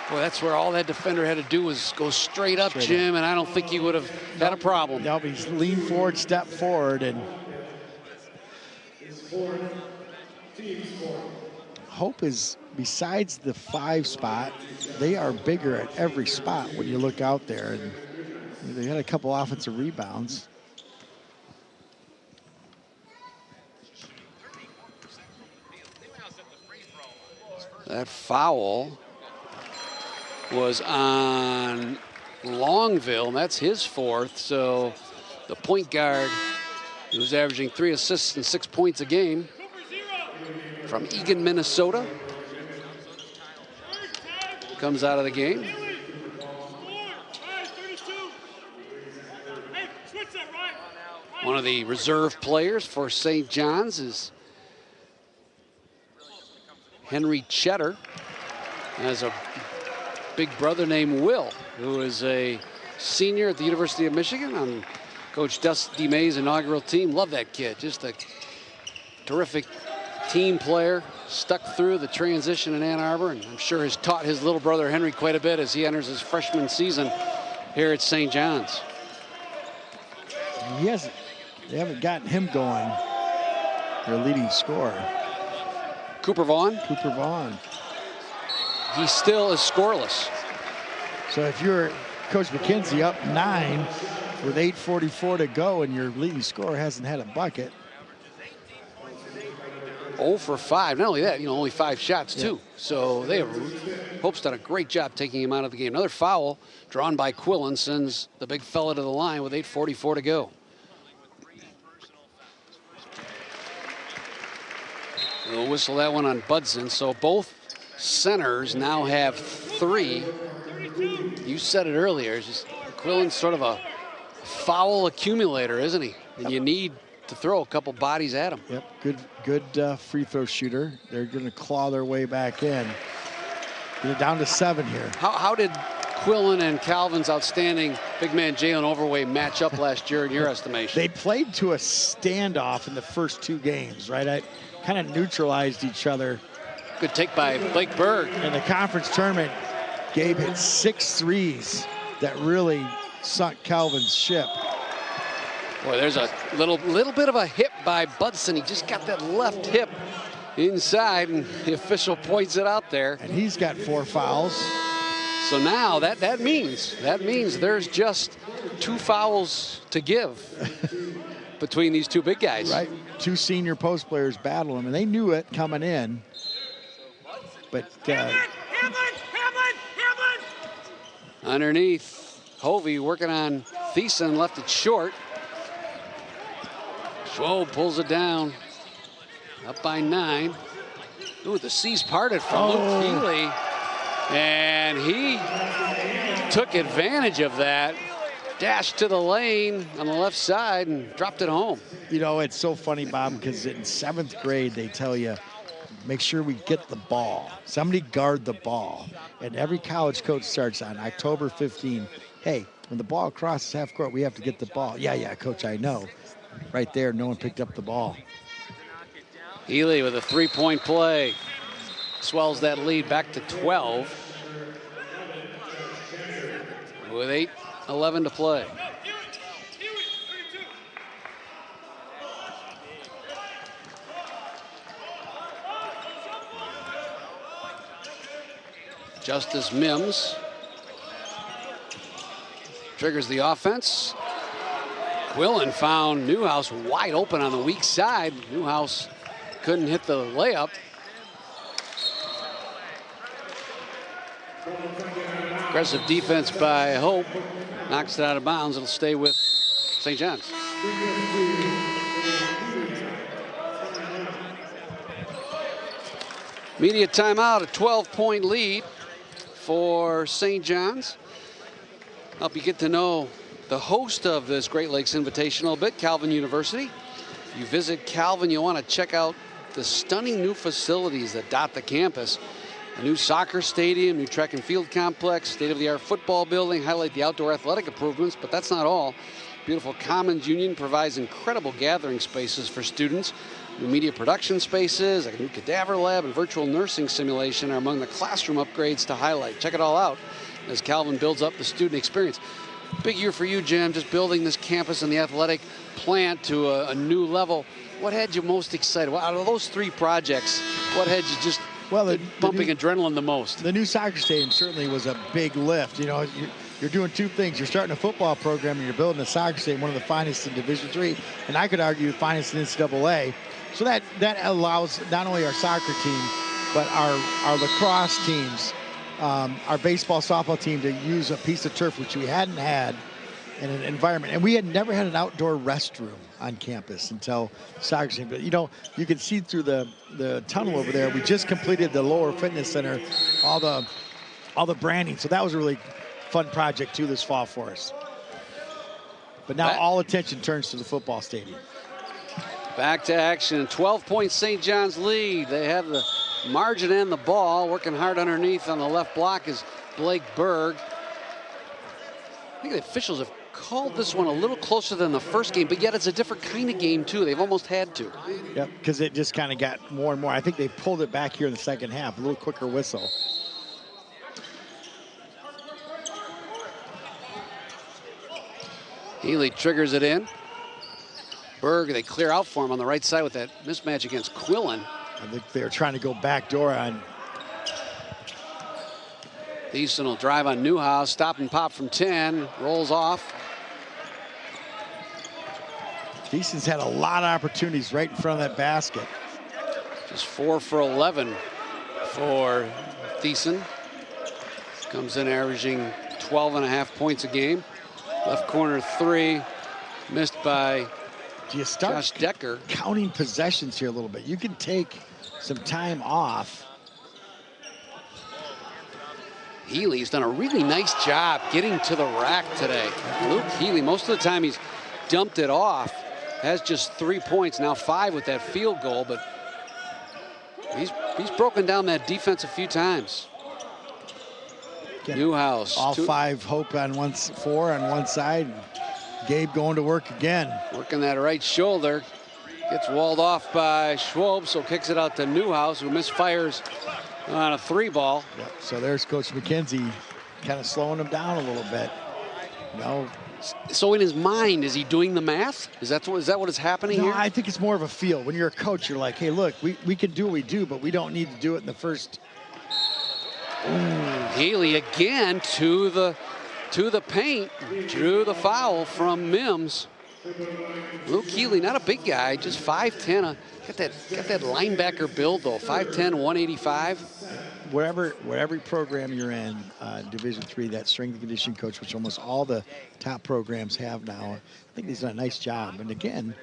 Boy, that's where all that defender had to do was go straight up, Jim, and I don't think he would have had a problem. No, he's leaned forward, step forward, and Hope is, besides the 5 spot, they are bigger at every spot when you look out there. And they had a couple offensive rebounds. That foul was on Longville, and that's his 4th. So the point guard, who's averaging 3 assists and 6 points a game, from Eagan, Minnesota, comes out of the game. One of the reserve players for St. John's is Henry Cheddar. Has a big brother named Will, who is a senior at the University of Michigan on Coach Dusty May's inaugural team. Love that kid, just a terrific team player, stuck through the transition in Ann Arbor, and I'm sure has taught his little brother Henry quite a bit as he enters his freshman season here at St. John's. They haven't gotten him going, their leading scorer. Cooper Vaughn? Cooper Vaughn. He still is scoreless. So if you're Coach McKenzie up 9 with 8:44 to go and your leading scorer hasn't had a bucket. 0 for 5. Not only that, only 5 shots too. So Hope's done a great job taking him out of the game. Another foul drawn by Quillen sends the big fella to the line with 8:44 to go. We'll whistle that one on Budson. So both centers now have 3. You said it earlier. It's just Quillen's sort of a foul accumulator, isn't he? And you need to throw a couple bodies at him. Yep, good free throw shooter. They're going to claw their way back in. Get it down to 7 here. How did Quillen and Calvin's outstanding big man Jalen Overway match up last year in your estimation? They played to a standoff in the first 2 games, right? I kind of neutralized each other. Good take by Blake Berg. In the conference tournament, Gabe hit 6 threes that really sunk Calvin's ship. Boy, there's a little bit of a hip by Budson. He just got that left hip inside, and the official points it out there. And he's got 4 fouls. So now that means there's just 2 fouls to give between these 2 big guys. Right, 2 senior post players battle him, and they knew it coming in. But underneath, Hovey working on Thiessen, left it short. Schwob pulls it down, up by 9. Ooh, the C's parted from Luke Healy, and he took advantage of that. Dashed to the lane on the left side and dropped it home. It's so funny, Bob, because in 7th grade they tell you, make sure we get the ball. Somebody guard the ball. And every college coach starts on October 15. Hey, when the ball crosses half court, we have to get the ball. Yeah, coach, I know. Right there, no one picked up the ball. Healy with a 3-point play. Swells that lead back to 12. With 8:11 to play. Justice Mims triggers the offense. Quillen found Newhouse wide open on the weak side. Newhouse couldn't hit the layup. Aggressive defense by Hope. Knocks it out of bounds. It'll stay with St. John's. Media timeout, a 12-point lead for St. John's. Help you get to know the host of this Great Lakes Invitational a bit, Calvin University. If you visit Calvin, you'll want to check out the stunning new facilities that dot the campus. A new soccer stadium, new track and field complex, state-of-the-art football building, highlight the outdoor athletic improvements, but that's not all. Beautiful Commons Union provides incredible gathering spaces for students. New media production spaces, like a new cadaver lab and virtual nursing simulation are among the classroom upgrades to highlight. Check it all out as Calvin builds up the student experience. Big year for you, Jim, just building this campus and the athletic plant to a new level. What had you most excited? Well, out of those 3 projects, what had you just bumping adrenaline the most? The new soccer stadium certainly was a big lift. You're doing 2 things. You're starting a football program and you're building a soccer stadium, one of the finest in Division III, and I could argue the finest in NCAA. So that allows not only our soccer team, but our lacrosse teams, our baseball, softball team to use a piece of turf, which we hadn't had in an environment. And we had never had an outdoor restroom on campus until soccer team. But, you can see through the tunnel over there. We just completed the lower fitness center, all the branding. So that was a really fun project, too, this fall for us. But now all attention turns to the football stadium. Back to action, 12-point St. John's lead. They have the margin and the ball. Working hard underneath on the left block is Blake Berg. I think the officials have called this one a little closer than the first game, but yet it's a different kind of game, too. They've almost had to. Yep, because it just kind of got more and more. I think they pulled it back here in the second half, a little quicker whistle. Healy triggers it in. Berg, they clear out for him on the right side with that mismatch against Quillen. I think they're trying to go backdoor on. Thiessen will drive on Newhouse, stop and pop from 10, rolls off. Thiessen's had a lot of opportunities right in front of that basket. Just 4 for 11 for Thiessen. Comes in averaging 12.5 points a game. Left corner 3, missed by Do you start Josh Decker. Counting possessions here a little bit? You can take some time off. Healy's done a really nice job getting to the rack today. Luke Healy, most of the time he's dumped it off, has just 3 points, now 5 with that field goal, but he's broken down that defense a few times. Newhouse. All 5 Hope on 4 on one side. Gabe going to work again. Working that right shoulder. Gets walled off by Schwab, so kicks it out to Newhouse, who misfires on a 3 ball. Yep. So there's Coach McKenzie kind of slowing him down a little bit. So in his mind, is he doing the math? Is that what is happening here? I think it's more of a feel. When you're a coach, you're like, hey, look, we can do what we do, but we don't need to do it in the first. Ooh, Healy again to the paint. Drew the foul from Mims. Luke Healy, not a big guy, just 5'10". Got that linebacker build though, 5'10", 185. Whatever program you're in, Division III, that strength and conditioning coach, which almost all the top programs have now, I think he's done a nice job. And again,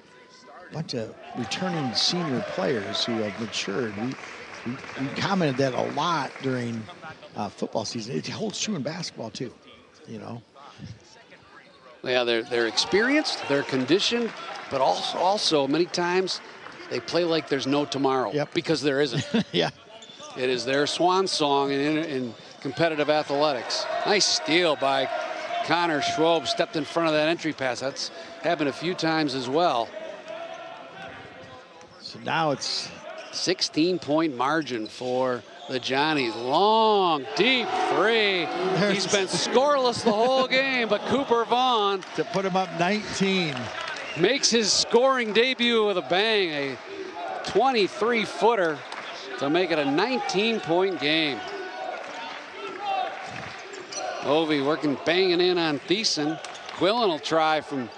a bunch of returning senior players who have matured. We commented that a lot during football season. It holds true in basketball too, Yeah, they're experienced, they're conditioned, but also many times they play like there's no tomorrow. Yep. Because there isn't. Yeah. It is their swan song in competitive athletics. Nice steal by Connor Schwab, stepped in front of that entry pass. That's happened a few times as well. So now it's 16-point margin for the Johnnies. Long, deep 3. He's been scoreless the whole game, but Cooper Vaughn to put him up 19 makes his scoring debut with a bang, a 23-footer to make it a 19-point game. Ovi working, banging in on Thiessen. Quillen will try from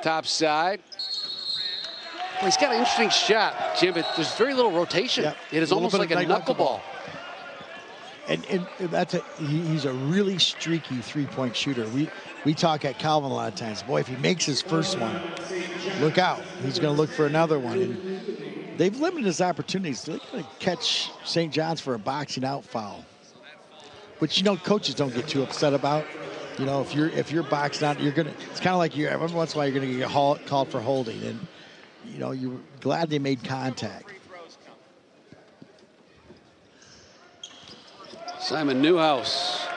top side. Well, he's got an interesting shot, Jim, but there's very little rotation. Yep. It is almost like a knuckleball. And he's a really streaky three-point shooter. We talk at Calvin a lot of times. Boy, if he makes his first one, look out. He's going to look for another one. And they've limited his opportunities. They're going to catch St. John's for a boxing out foul, which coaches don't get too upset about. If you're boxing out, you're gonna. It's kind of like every once in a while you're going to get called for holding, and you're glad they made contact. Simon Newhouse.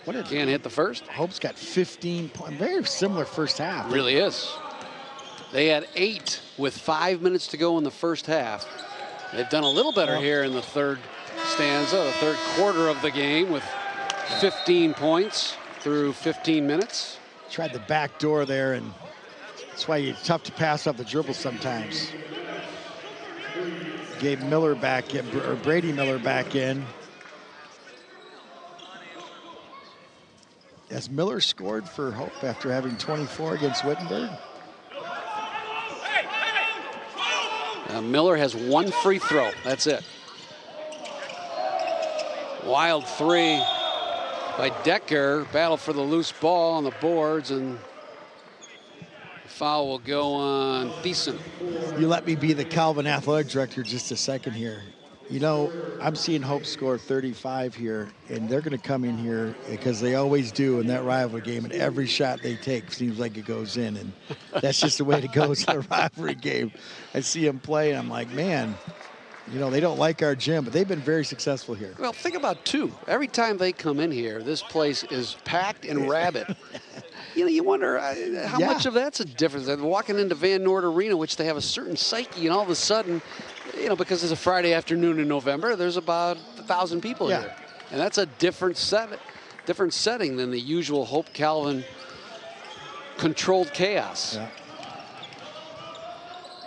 Can't hit the first. Hope's got 15 points. Very similar first half. Really is. They had 8 with 5 minutes to go in the first half. They've done a little better here in the third stanza, the third quarter of the game, with 15 points through 15 minutes. Tried the back door there, and that's why it's tough to pass off the dribble sometimes. Gave Miller back in, or Brady Miller back in. As Miller scored for Hope after having 24 against Wittenberg. Miller has 1 free throw. That's it. Wild 3 by Decker. Battle for the loose ball on the boards, and the foul will go on Thiessen. You let me be the Calvin athletic director just a second here. I'm seeing Hope score 35 here, and they're going to come in here because they always do in that rivalry game, and every shot they take seems like it goes in, and that's just the way it goes in a rivalry game. I see them play, and I'm like, man, they don't like our gym, but they've been very successful here. Well, think about 2. Every time they come in here, this place is packed and rabid. You wonder how much of that's a difference. They're walking into Van Noord Arena, which they have a certain psyche, and all of a sudden, because it's a Friday afternoon in November, there's about 1,000 people here. And that's a different setting than the usual Hope Calvin controlled chaos. Yeah.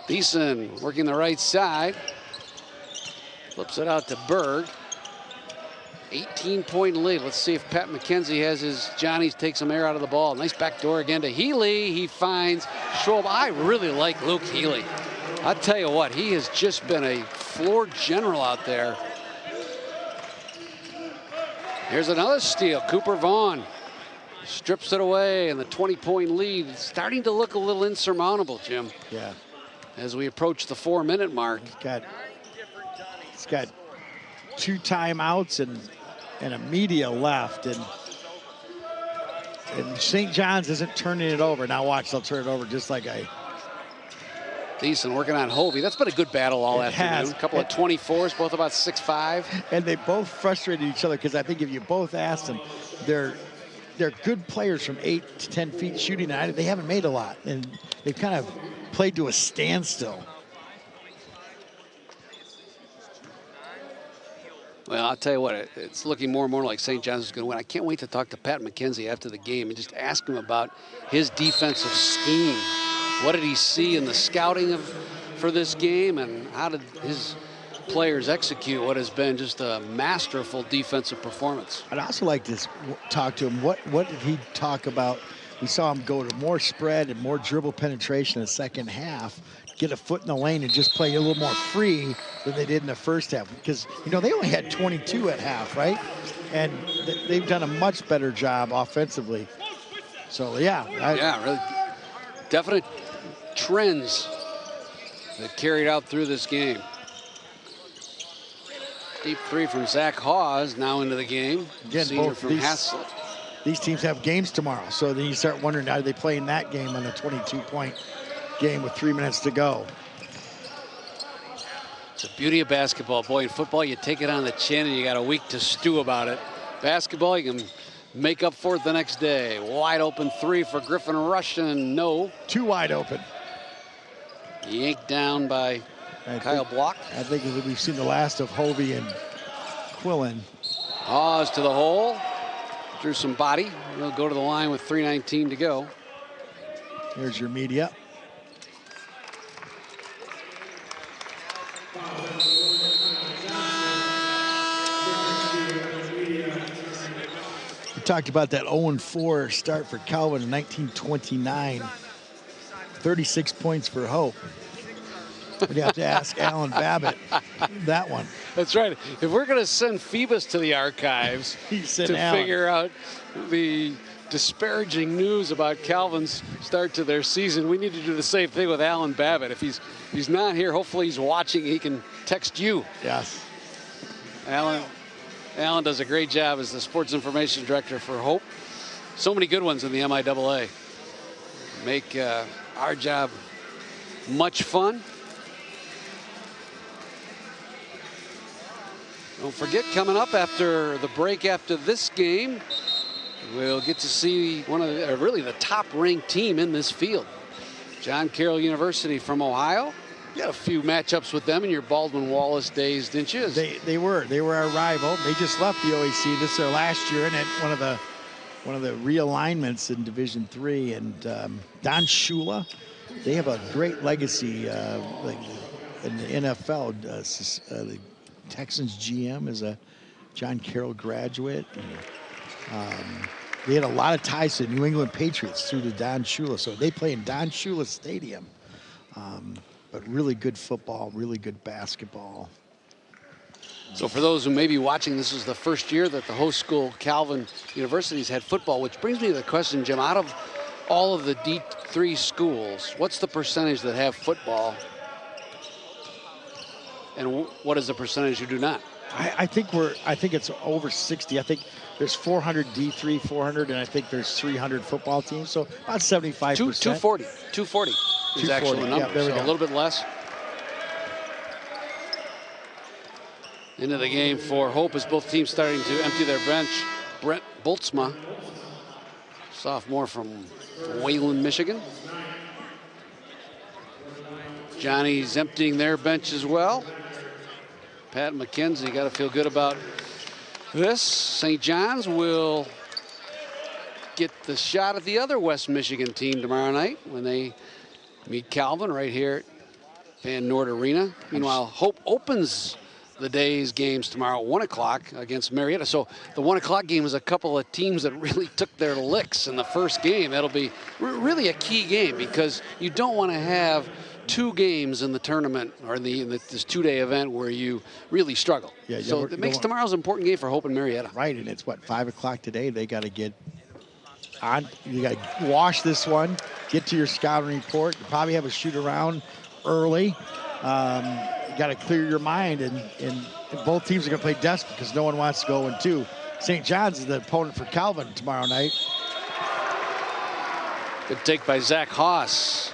Thiessen working the right side. Flips it out to Berg. 18-point lead. Let's see if Pat McKenzie has his Johnnies take some air out of the ball. Nice back door again to Healy. He finds Schwab. I really like Luke Healy. I tell you what, he has just been a floor general out there. Here's another steal. Cooper Vaughn strips it away, and the 20-point lead is starting to look a little insurmountable, Jim. Yeah. As we approach the 4-minute mark. He's got 2 timeouts and a media left, and St. John's isn't turning it over. Now watch, they'll turn it over just like Thiessen working on Hovey. That's been a good battle all afternoon. A couple of 24s, both about 6'5". And they both frustrated each other, because I think if you both asked them, they're good players from 8 to 10 feet shooting. And they haven't made a lot, and they've kind of played to a standstill. Well, I'll tell you what, it's looking more and more like St. John's is going to win. I can't wait to talk to Pat McKenzie after the game and just ask him about his defensive scheme. What did he see in the scouting for this game, and how did his players execute what has been just a masterful defensive performance? I'd also like to talk to him. What did he talk about? We saw him go to more spread and more dribble penetration in the second half, get a foot in the lane and just play a little more free than they did in the first half. Because, you know, they only had 22 at half, right? And they've done a much better job offensively. So, yeah. Really definite trends that carried out through this game. Deep three from Zach Hawes now into the game. Again, senior from Haslett. These teams have games tomorrow, so then you start wondering, are they playing that game on a 22-point game with 3 minutes to go? It's the beauty of basketball. Boy, in football, you take it on the chin and you got a week to stew about it. Basketball, you can make up for it the next day. Wide open 3 for Griffin Russian. No. 2 wide open. Yanked down by Kyle Block. I think we've seen the last of Hovey and Quillen. Hawes to the hole. Drew some body. He'll go to the line with 3:19 to go. Here's your media. We talked about that 0-4 start for Calvin in 1929. 36 points for Hope. We'd have to ask Alan Babbitt that one. That's right. If we're going to send Phoebus to the archives to figure out the disparaging news about Calvin's start to their season, we need to do the same thing with Alan Babbitt. If he's not here, hopefully he's watching. He can text you. Yes. Alan does a great job as the sports information director for Hope. So many good ones in the MIAA. Make our job much fun. Don't forget, coming up after the break after this game, we'll get to see one of really the top-ranked team in this field. John Carroll University from Ohio. You got a few matchups with them in your Baldwin-Wallace days, didn't you? They were our rival. They just left the OAC. This is their last year, and at one of the realignments in Division III. And Don Shula, they have a great legacy in the NFL. The Texans GM is a John Carroll graduate. They had a lot of ties to the New England Patriots through the Don Shula. So they play in Don Shula Stadium. But really good football, really good basketball. So for those who may be watching, this is the first year that the host school, Calvin University's had football, which brings me to the question, Jim, out of all of the D3 schools, what's the percentage that have football? And what is the percentage who do not? I think it's over 60. I think there's 400 D3, 400, and I think there's 300 football teams. So about 75%. 240. 240 is actually the number. Yeah, there we so go. A little bit less. Into the game for Hope as both teams starting to empty their bench. Brent Boltzma, sophomore from Wayland, Michigan. Johnny's emptying their bench as well. Pat McKenzie, got to feel good about this. St. John's will get the shot at the other West Michigan team tomorrow night when they meet Calvin right here at Van Noort Arena. Meanwhile, Hope opens the day's games tomorrow at 1 o'clock against Marietta. So the 1 o'clock game is a couple of teams that really took their licks in the first game. That'll be really a key game because you don't want to have 2 games in the tournament or in this 2-day event where you really struggle. Yeah, so it makes tomorrow's an important game for Hope and Marietta. Right, and it's what, 5 o'clock today. They got to get on. You got to wash this one, get to your scouting report. You probably have a shoot around early. You got to clear your mind, and both teams are going to play desperate because no one wants to go in 2. St. John's is the opponent for Calvin tomorrow night. Good take by Zach Haas.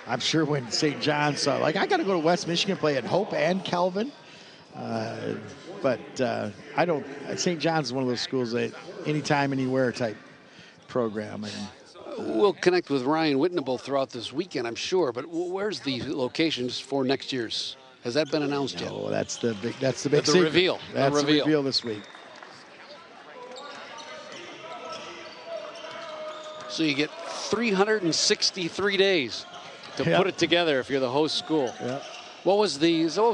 I'm sure when St. John's saw, like, I got to go to West Michigan, play at Hope and Calvin. But I don't. St. John's is one of those schools that anytime, anywhere type program. And we'll connect with Ryan Whitnable throughout this weekend, I'm sure. But where's the locations for next year's? Has that been announced yet? Oh, that's the big. That's the big. The reveal. That's the reveal this week. So you get 363 days to put it together if you're the host school. Yeah. What was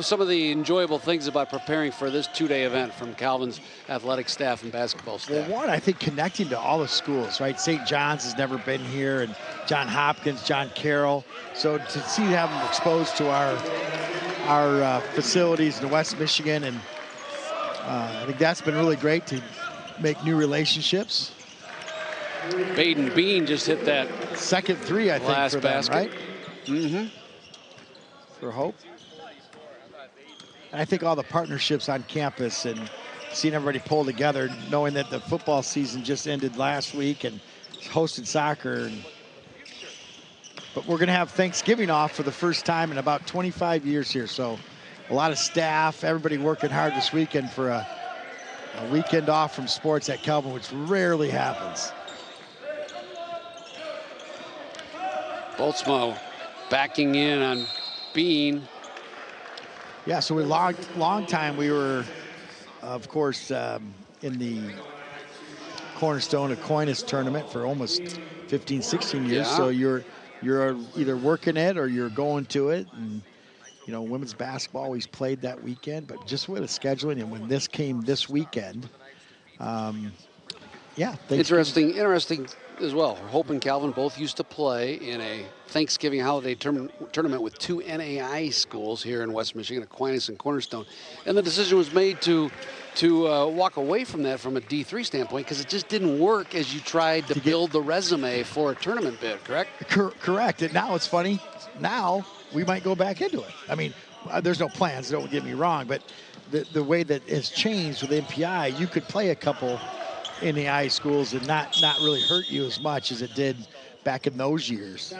some of the enjoyable things about preparing for this 2-day event from Calvin's athletic staff and basketball staff? Well, one, I think connecting to all the schools, right? St. John's has never been here, and John Hopkins, John Carroll. So to see them exposed to our facilities in West Michigan, and I think that's been really great to make new relationships. Baden Bean just hit that second 3, I think, last for them, basket. right? Mm-hmm. For Hope. And I think all the partnerships on campus and seeing everybody pull together, knowing that the football season just ended last week and hosted soccer. But we're going to have Thanksgiving off for the first time in about 25 years here. So a lot of staff, everybody working hard this weekend for a weekend off from sports at Calvin, which rarely happens. Boltzmo backing in on Bean. Yeah, so we long time we were, of course, in the Cornerstone Aquinas tournament for almost 15, 16 years. Yeah. So you're either working it or you're going to it. And, you know, women's basketball always played that weekend, but just with the scheduling and when this came this weekend, yeah. Interesting as well. Hope and Calvin both used to play in a Thanksgiving holiday tournament with 2 NAI schools here in West Michigan, Aquinas and Cornerstone. And the decision was made to walk away from that from a D3 standpoint because it just didn't work as you tried to build the resume for a tournament bid, correct? Correct. And now it's funny. Now we might go back into it. I mean, there's no plans, don't get me wrong, but the way that it's changed with MPI, you could play a couple NAI schools and not really hurt you as much as it did back in those years.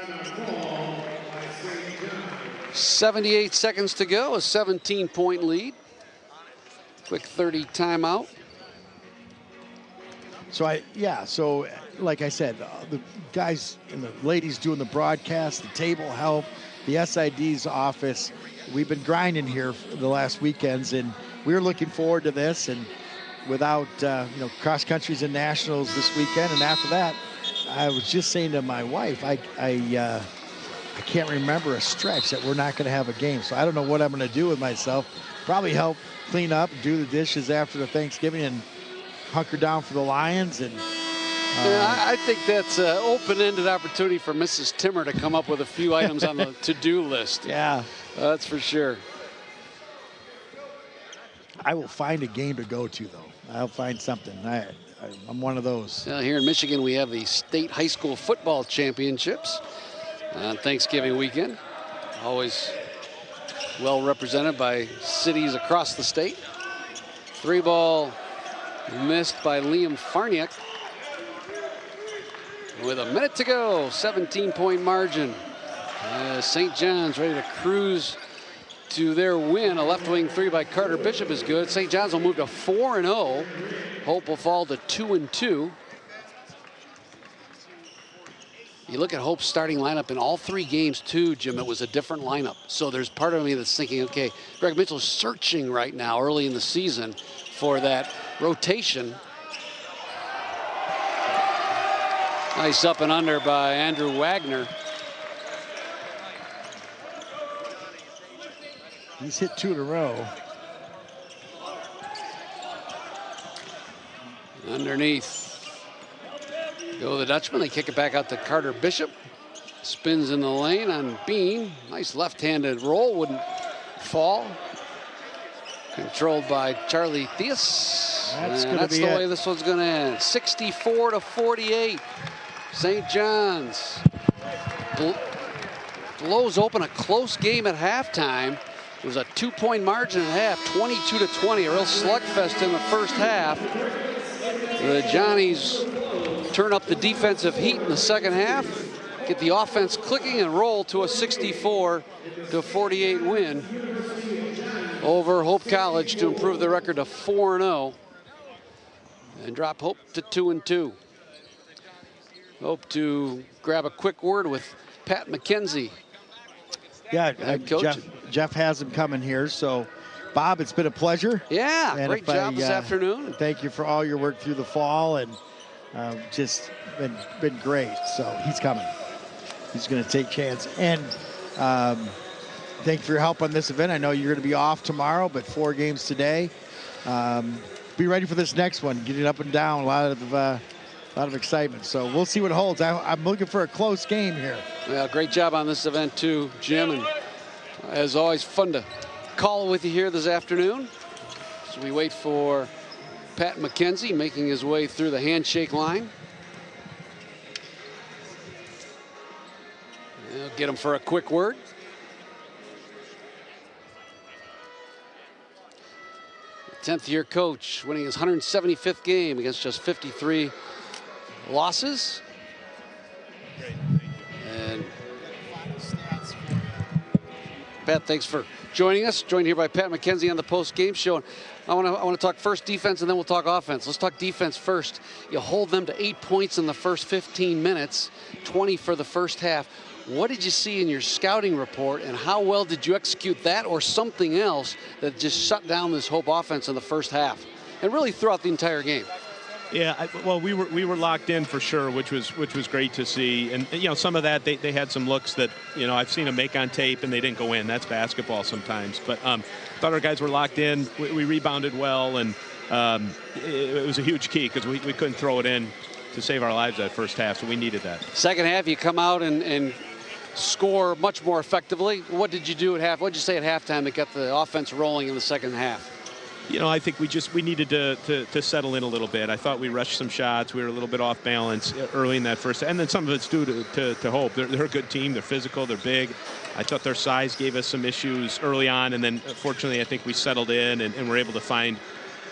78 seconds to go, a 17-point lead. Quick 30 timeout. So like I said, the guys and the ladies doing the broadcast, the table help, the SID's office, we've been grinding here for the last weekends, and we're looking forward to this. And without cross countries and nationals this weekend, and after that, I was just saying to my wife, I can't remember a stretch that we're not going to have a game. So I don't know what I'm going to do with myself. Probably help clean up, do the dishes after the Thanksgiving, and hunker down for the Lions. And I think that's an open-ended opportunity for Mrs. Timmer to come up with a few items on the to-do list. Yeah, that's for sure. I will find a game to go to, though. I'll find something. I'm one of those. Well, here in Michigan, we have the state high school football championships on Thanksgiving weekend. Always well represented by cities across the state. 3-ball missed by Liam Farniak. With a minute to go, 17-point margin. St. John's ready to cruise to their win. A left wing 3 by Carter Bishop is good. St. John's will move to 4-0. Hope will fall to 2-2. You look at Hope's starting lineup in all 3 games too, Jim, it was a different lineup. So there's part of me that's thinking, okay, Greg Mitchell's searching right now early in the season for that rotation. Nice up and under by Andrew Wagner. He's hit 2 in a row. Underneath go the Dutchman. They kick it back out to Carter Bishop. Spins in the lane on Bean. Nice left-handed roll, wouldn't fall. Controlled by Charlie Theus. That's the way this one's going to end. 64-48. St. John's blows open a close game at halftime. It was a 2-point margin at half, 22-20. A real slugfest in the first half. The Johnnies turn up the defensive heat in the second half, get the offense clicking, and roll to a 64-48 win over Hope College to improve the record to 4-0 and drop Hope to 2-2. Hope to grab a quick word with Pat McKenzie. Yeah, Jeff has him coming here. So, Bob, it's been a pleasure. Yeah, and great job this afternoon. Thank you for all your work through the fall, and just been great. So he's coming. He's going to take chance. And thank you for your help on this event. I know you're going to be off tomorrow, but 4 games today. Be ready for this next one. Get it up and down. A lot of excitement. So we'll see what holds. I'm looking for a close game here. Well, great job on this event too, Jim. And as always, fun to call with you here this afternoon. So we wait for Pat McKenzie making his way through the handshake line. We'll get him for a quick word. The 10th-year coach winning his 175th game against just 53 losses. And Pat, thanks for joining us. Joined here by Pat McKenzie on the post-game show. I want to talk first defense, and then we'll talk offense. Let's talk defense first. You hold them to 8 points in the first 15 minutes, 20 for the first half. What did you see in your scouting report, and how well did you execute that or something else that just shut down this Hope offense in the first half and really throughout the entire game? Yeah, well, we were locked in for sure, which was great to see. And some of that they had some looks that I've seen them make on tape and they didn't go in. That's basketball sometimes. But thought our guys were locked in. We rebounded well, and it was a huge key because we couldn't throw it in to save our lives that first half. So we needed that. Second half, you come out and score much more effectively. What did you do at half? What did you say at halftime that got the offense rolling in the second half? I think we needed to settle in a little bit. I thought we rushed some shots. We were a little bit off balance early in that first, and then some of it's due to Hope. They're a good team. They're physical. They're big. I thought their size gave us some issues early on, and then fortunately I think we settled in and were able to find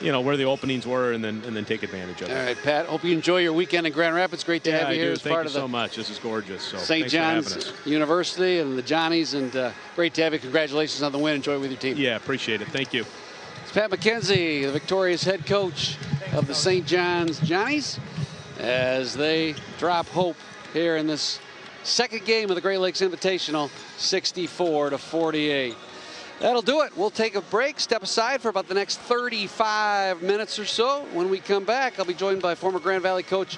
where the openings were and then take advantage of it. All right, Pat, hope you enjoy your weekend in Grand Rapids. Great to have you here as part of the... Thank you so much. This is gorgeous. So St. John's University and the Johnnies, and great to have you. Congratulations on the win. Enjoy it with your team. Yeah, appreciate it. Thank you. It's Pat McKenzie, the victorious head coach of the St. John's Johnnies, as they drop Hope here in this second game of the Great Lakes Invitational, 64-48. That'll do it. We'll take a break, step aside for about the next 35 minutes or so. When we come back, I'll be joined by former Grand Valley coach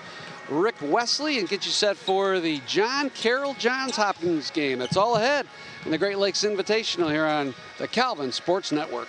Rick Wesley and get you set for the John Carroll Johns Hopkins game. That's all ahead in the Great Lakes Invitational here on the Calvin Sports Network.